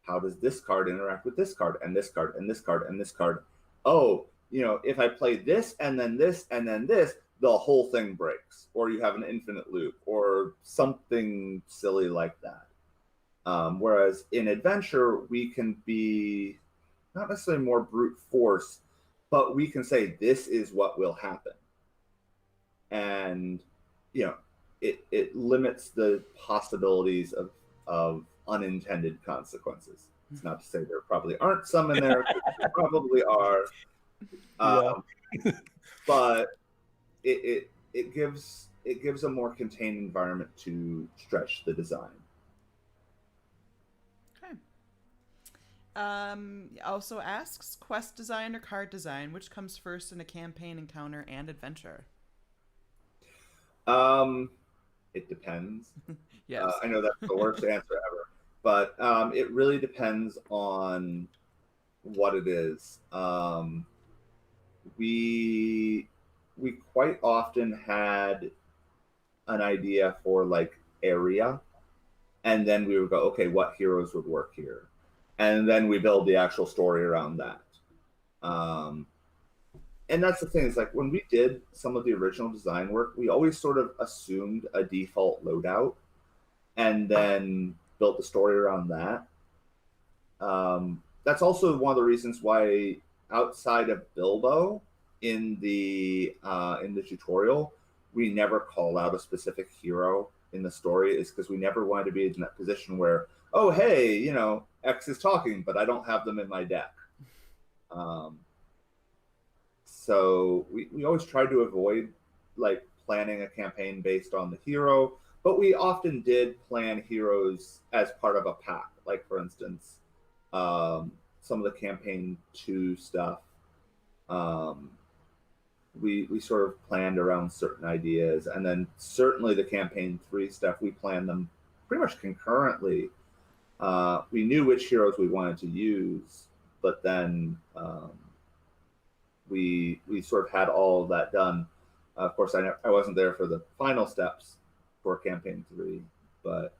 how does this card interact with this card and this card and this card and this card. Oh, if I play this and then this and then this, the whole thing breaks, or you have an infinite loop, or something silly like that. Whereas in adventure, we can be not necessarily more brute force, but we can say this is what will happen, and it limits the possibilities of unintended consequences. It's not to say there probably aren't some in there. There probably are, but it gives a more contained environment to stretch the design. Okay. Also asks, quest design or card design, which comes first in a campaign, encounter, and adventure? Um, it depends. Yes. I know that's the worst answer ever, but it really depends on what it is. We we quite often had an idea for like area, and then we would go, okay, what heroes would work here, and then we build the actual story around that. Um, and that's the thing, is like when we did some of the original design work, we always sort of assumed a default loadout and then built the story around that. That's also one of the reasons why, outside of Bilbo in the tutorial, we never call out a specific hero in the story, is because we never wanted to be in that position where, oh hey, X is talking, but I don't have them in my deck. Um, so we always try to avoid like planning a campaign based on the hero, but we often did plan heroes as part of a pack. Like for instance, some of the campaign 2 stuff, um, we sort of planned around certain ideas, and then certainly the campaign 3 stuff, we planned them pretty much concurrently. We knew which heroes we wanted to use, but then we sort of had all of that done. Of course, I wasn't there for the final steps for campaign 3, but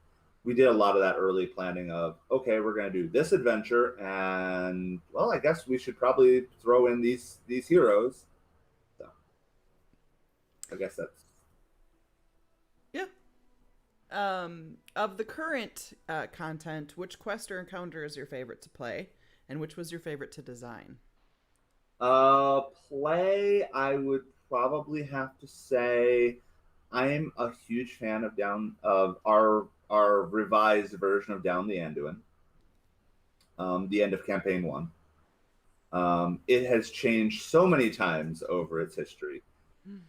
we did a lot of that early planning of, okay, we're going to do this adventure, and well, I guess we should probably throw in these heroes. So I guess that's Yeah. Of the current content, which quest or encounter is your favorite to play, and which was your favorite to design? play. I would probably have to say I'm a huge fan of our revised version of Down the Anduin, the end of campaign 1. It has changed so many times over its history,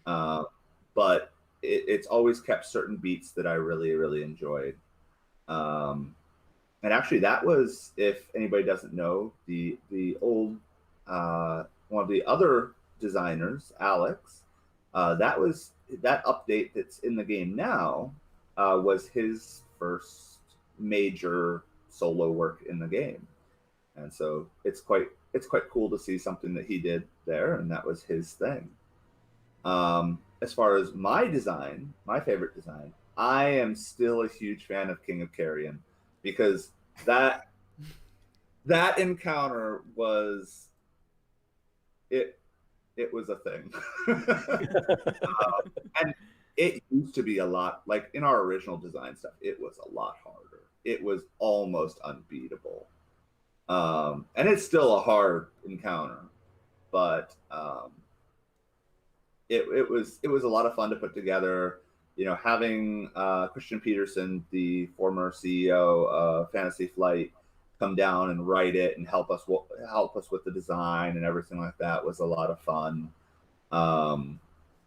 but it's always kept certain beats that I really, really enjoyed. And actually, that was, if anybody doesn't know, the old one of the other designers, Alex. That update that's in the game now was his first major solo work in the game, and so it's quite cool to see something that he did there, and that was his thing. As far as my design, my favorite design, I am still a huge fan of King of Carrion, because that encounter was it. It was a thing, and it used to be a lot, like in our original design stuff. It was a lot harder. It was almost unbeatable, and it's still a hard encounter, but it was a lot of fun to put together. Having Christian Peterson, the former CEO of Fantasy Flight, come down and write it and help us with the design and everything like that was a lot of fun. It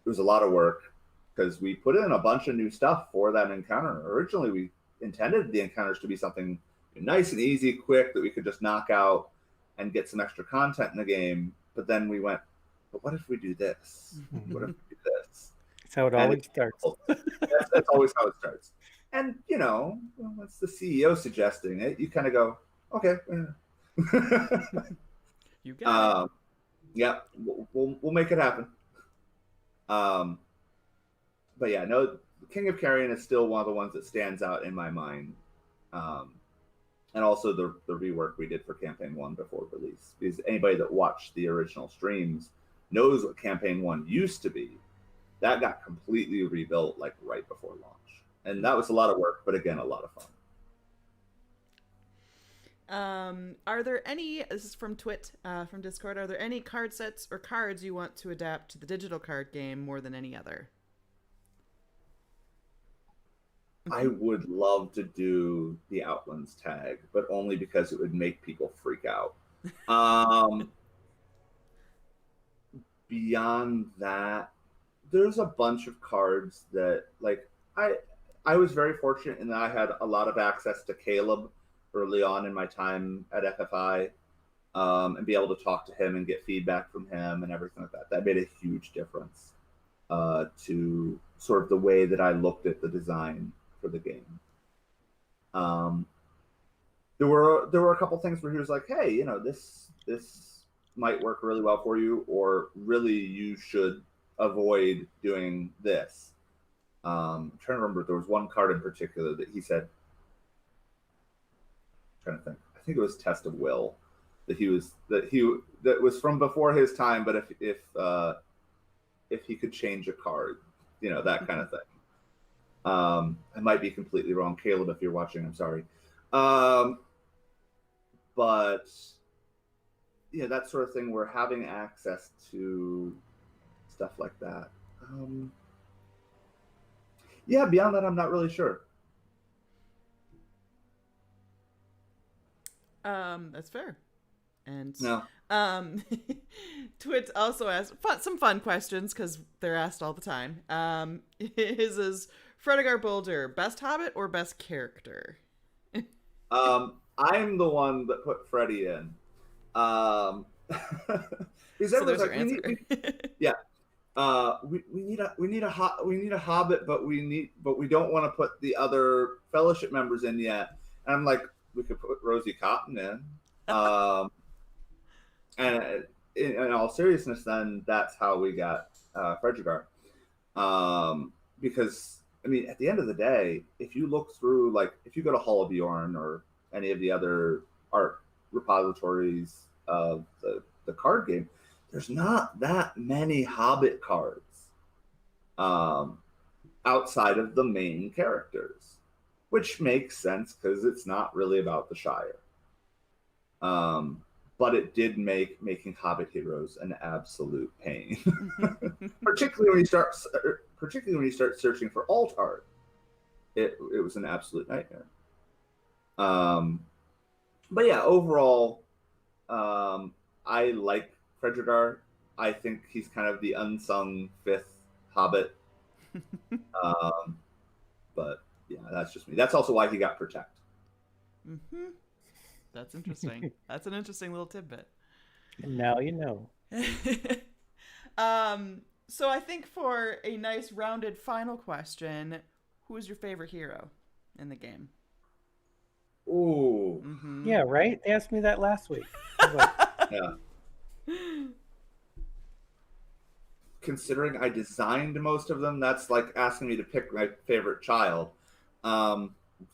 was a lot of work because we put in a bunch of new stuff for that encounter. Originally, we intended the encounters to be something nice and easy, quick, that we could just knock out and get some extra content in the game. But then we went, but what if we do this? What if we do this? That's how it always starts. That's always how it starts. And once the CEO suggesting it, you kind of go, okay. You got it. Yeah, we'll make it happen. But yeah, no, King of Carrion is still one of the ones that stands out in my mind. And also the rework we did for campaign 1 before release, because anybody that watched the original streams knows what campaign 1 used to be. That got completely rebuilt like right before launch, and that was a lot of work, but again, a lot of fun. Are there any, this is from from Discord, are there any card sets or cards you want to adapt to the digital card game more than any other? I would love to do the Outlands tag, but only because it would make people freak out. Beyond that, there's a bunch of cards that, like, I was very fortunate in that I had a lot of access to Caleb early on in my time at FFI, and be able to talk to him and get feedback from him and everything like that. That made a huge difference to sort of the way that I looked at the design for the game. There were a couple things where he was like, "Hey, you know, this might work really well for you, or really you should avoid doing this." I'm trying to remember. There was one card in particular that he said. I'm trying to think. I think it was Test of Will. That was from before his time, but if he could change a card, you know, that kind of thing. I might be completely wrong, Caleb. If you're watching, I'm sorry. But yeah, that sort of thing. We're having access to stuff like that. Yeah, beyond that, I'm not really sure. That's fair. And No. Twit also asked some fun questions because they're asked all the time. His is Fredegar Boulder, best Hobbit or best character? I'm the one that put Freddy in. Because So there's your like, answer. we need a Hobbit, but we don't want to put the other Fellowship members in yet. And I'm like, we could put Rosie Cotton in. And in all seriousness, then that's how we got Fredegar. Because I mean, at the end of the day, if you look through, like, if you go to Hall of Bjorn or any of the other art repositories of the card game, there's not that many Hobbit cards outside of the main characters, which makes sense because it's not really about the Shire. But it did make making Hobbit heroes an absolute pain, particularly when you start searching for alt art. It was an absolute nightmare. But yeah, overall, I like Fredegar. I think he's kind of the unsung fifth Hobbit. But yeah, that's just me. That's also why he got Protect. Mm-hmm. That's interesting. That's an interesting little tidbit. And now you know. So I think for a nice rounded final question, who is your favorite hero in the game? Ooh. Mm-hmm. Yeah, right? They asked me that last week. Yeah. Considering I designed most of them, that's like asking me to pick my favorite child.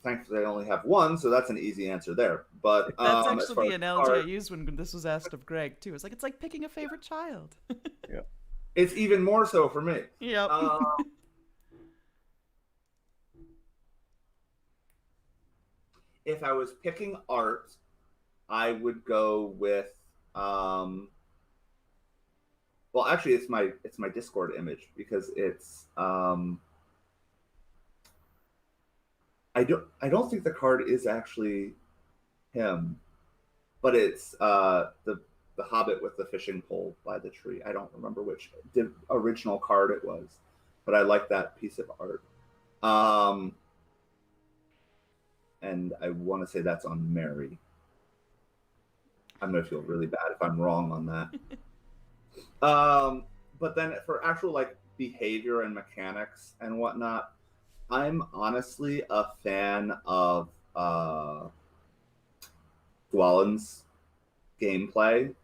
Thankfully, I only have one, so that's an easy answer there. But that's actually the analogy I used when this was asked of Greg too. It's like picking a favorite child. Yeah. It's even more so for me. Yep. If I was picking art, I would go with. Well, actually, it's my Discord image because it's. I don't think the card is actually him, but it's the Hobbit with the fishing pole by the tree. I don't remember which original card it was, but I like that piece of art. And I want to say that's on Mary. I'm gonna feel really bad if I'm wrong on that. But then for actual like behavior and mechanics and whatnot, I'm honestly a fan of Dwalin's gameplay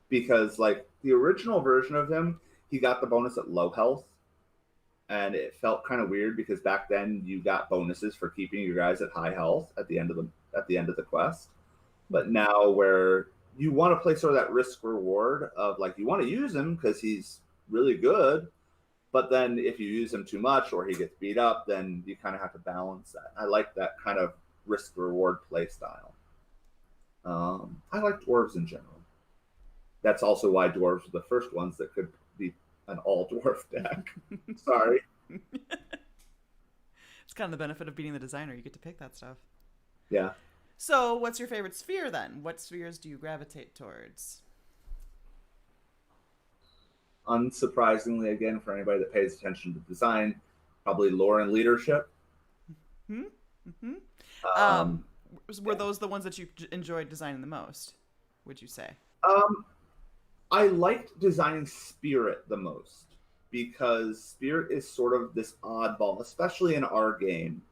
because, like, the original version of him, he got the bonus at low health, and it felt kind of weird because back then you got bonuses for keeping your guys at high health at the end of the quest. But now, where you want to play sort of that risk reward of, like, you want to use him because he's really good. But then if you use him too much or he gets beat up, then you kind of have to balance that. I like that kind of risk-reward play style. I like dwarves in general. That's also why dwarves were the first ones that could be an all-dwarf deck. Sorry. It's kind of the benefit of being the designer. You get to pick that stuff. Yeah. So what's your favorite sphere then? What spheres do you gravitate towards? Unsurprisingly, again, for anybody that pays attention to design, probably lore and leadership. Mm-hmm. Were those the ones that you enjoyed designing the most, would you say? Um, I liked designing Spirit the most because Spirit is sort of this oddball, especially in our game,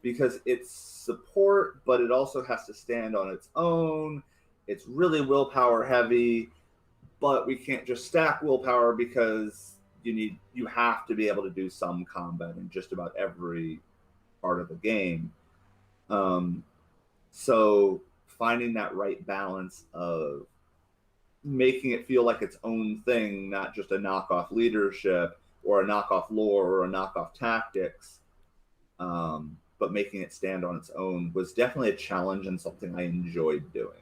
because it's support, but it also has to stand on its own. It's really willpower heavy, but we can't just stack willpower because you have to be able to do some combat in just about every part of the game. Um, so finding that right balance of making it feel like its own thing, not just a knockoff leadership or a knockoff lore or a knockoff tactics, but making it stand on its own was definitely a challenge and something I enjoyed doing.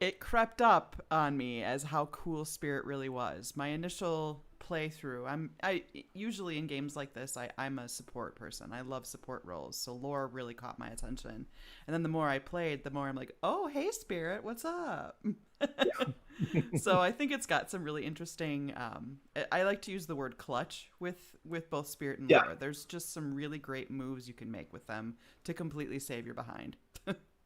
It crept up on me as how cool Spirit really was. My initial playthrough, I usually in games like this, I'm a support person. I love support roles, so lore really caught my attention. And then the more I played, the more I'm like, oh, hey Spirit, what's up? So I think it's got some really interesting. I like to use the word clutch with both Spirit and Yeah. lore. There's just some really great moves you can make with them to completely save your behind.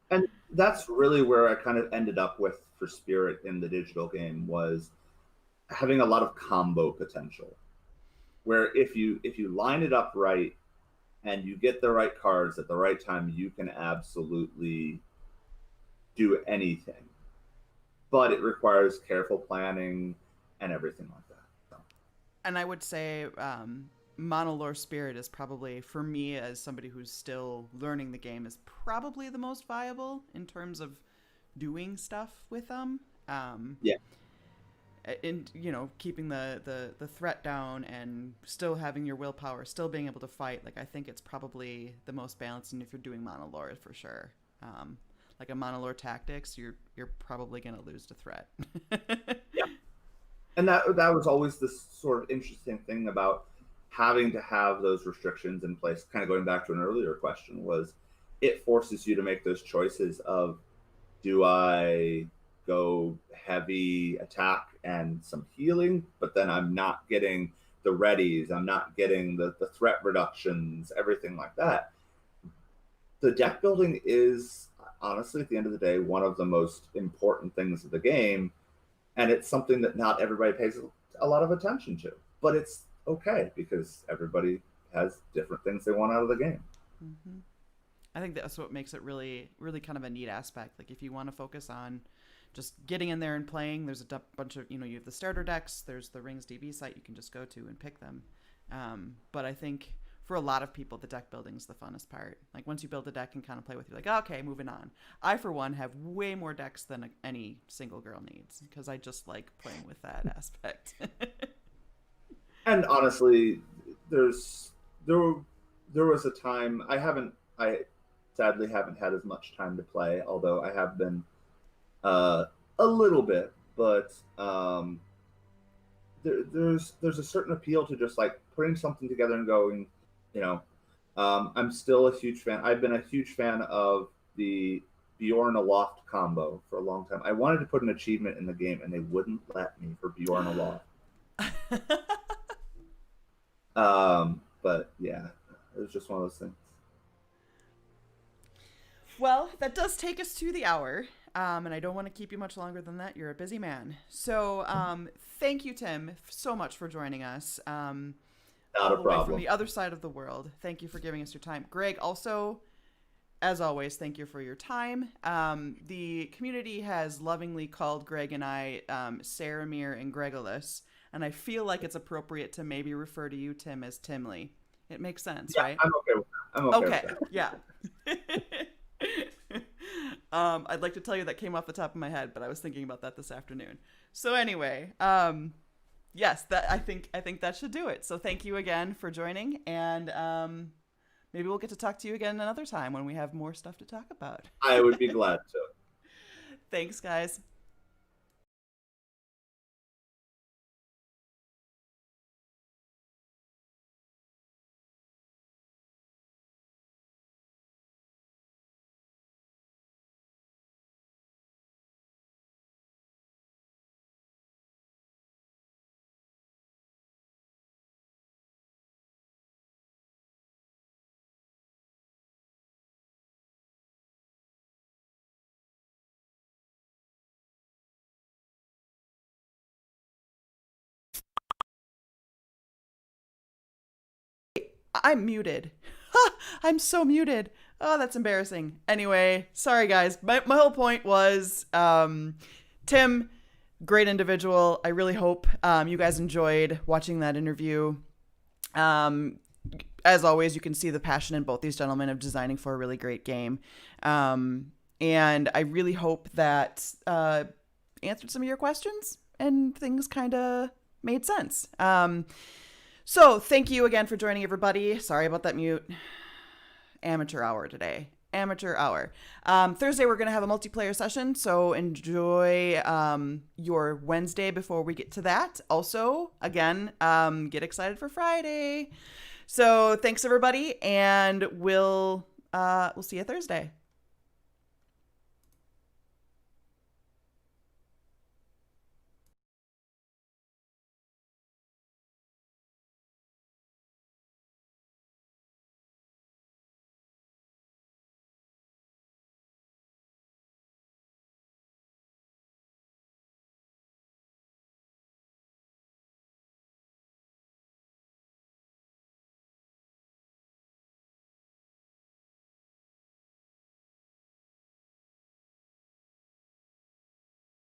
And that's really where I kind of ended up with for Spirit in the digital game was having a lot of combo potential. Where if you line it up right and you get the right cards at the right time, you can absolutely do anything. But it requires careful planning and everything like that. So, And I would say Monolore Spirit is probably, for me as somebody who's still learning the game, is probably the most viable in terms of doing stuff with them. yeah. And keeping the threat down and still having your willpower, still being able to fight. Like I think it's probably the most balanced, and if you're doing Monolore for sure. Like a Monolore tactics, you're probably gonna lose to threat. Yeah. And that was always this sort of interesting thing about having to have those restrictions in place. Kind of going back to an earlier question, was it forces you to make those choices of, do I go heavy attack and some healing, but then I'm not getting the readies, I'm not getting the threat reductions, everything like that. The deck building is honestly, at the end of the day, one of the most important things of the game, and it's something that not everybody pays a lot of attention to, but it's okay because everybody has different things they want out of the game. Mm-hmm. I think that's what makes it really, really kind of a neat aspect. Like if you want to focus on just getting in there and playing, there's a bunch of, you have the starter decks, there's the Rings DB site you can just go to and pick them. But I think for a lot of people, the deck building is the funnest part. Like once you build a deck and kind of play with, you're like, oh, okay, moving on. I, for one, have way more decks than any single girl needs because I just like playing with that aspect. And honestly, there's there there was a time I sadly haven't had as much time to play, although I have been uh, a little bit, but there's a certain appeal to just like putting something together and going, you know, I'm still a huge fan. I've been a huge fan of the Bjorn Aloft combo for a long time. I wanted to put an achievement in the game, and they wouldn't let me for Bjorn Aloft. But yeah, it was just one of those things. Well, that does take us to the hour. And I don't want to keep you much longer than that. You're a busy man. So thank you, Tim, so much for joining us. Not all a the way from problem. the other side of the world. Thank you for giving us your time. Greg, also, as always, thank you for your time. The community has lovingly called Greg and I Saramir and Gregolus, and I feel like it's appropriate to maybe refer to you, Tim, as Timley. It makes sense, Yeah, right? I'm okay with that. I'm okay with that. Yeah. I'd like to tell you that came off the top of my head, but I was thinking about that this afternoon. So anyway, yes, that I think that should do it. So thank you again for joining, and maybe we'll get to talk to you again another time when we have more stuff to talk about. I would be glad to. Thanks, guys. I'm muted. I'm so muted. Oh, that's embarrassing. Anyway, sorry guys. My whole point was, Tim, great individual. I really hope you guys enjoyed watching that interview. As always, you can see the passion in both these gentlemen of designing for a really great game. And I really hope that answered some of your questions and things kind of made sense. So thank you again for joining, everybody. Sorry about that mute. Amateur hour today. Amateur hour. Thursday, we're going to have a multiplayer session, so enjoy your Wednesday before we get to that. Also, again, get excited for Friday. So thanks, everybody, and we'll see you Thursday.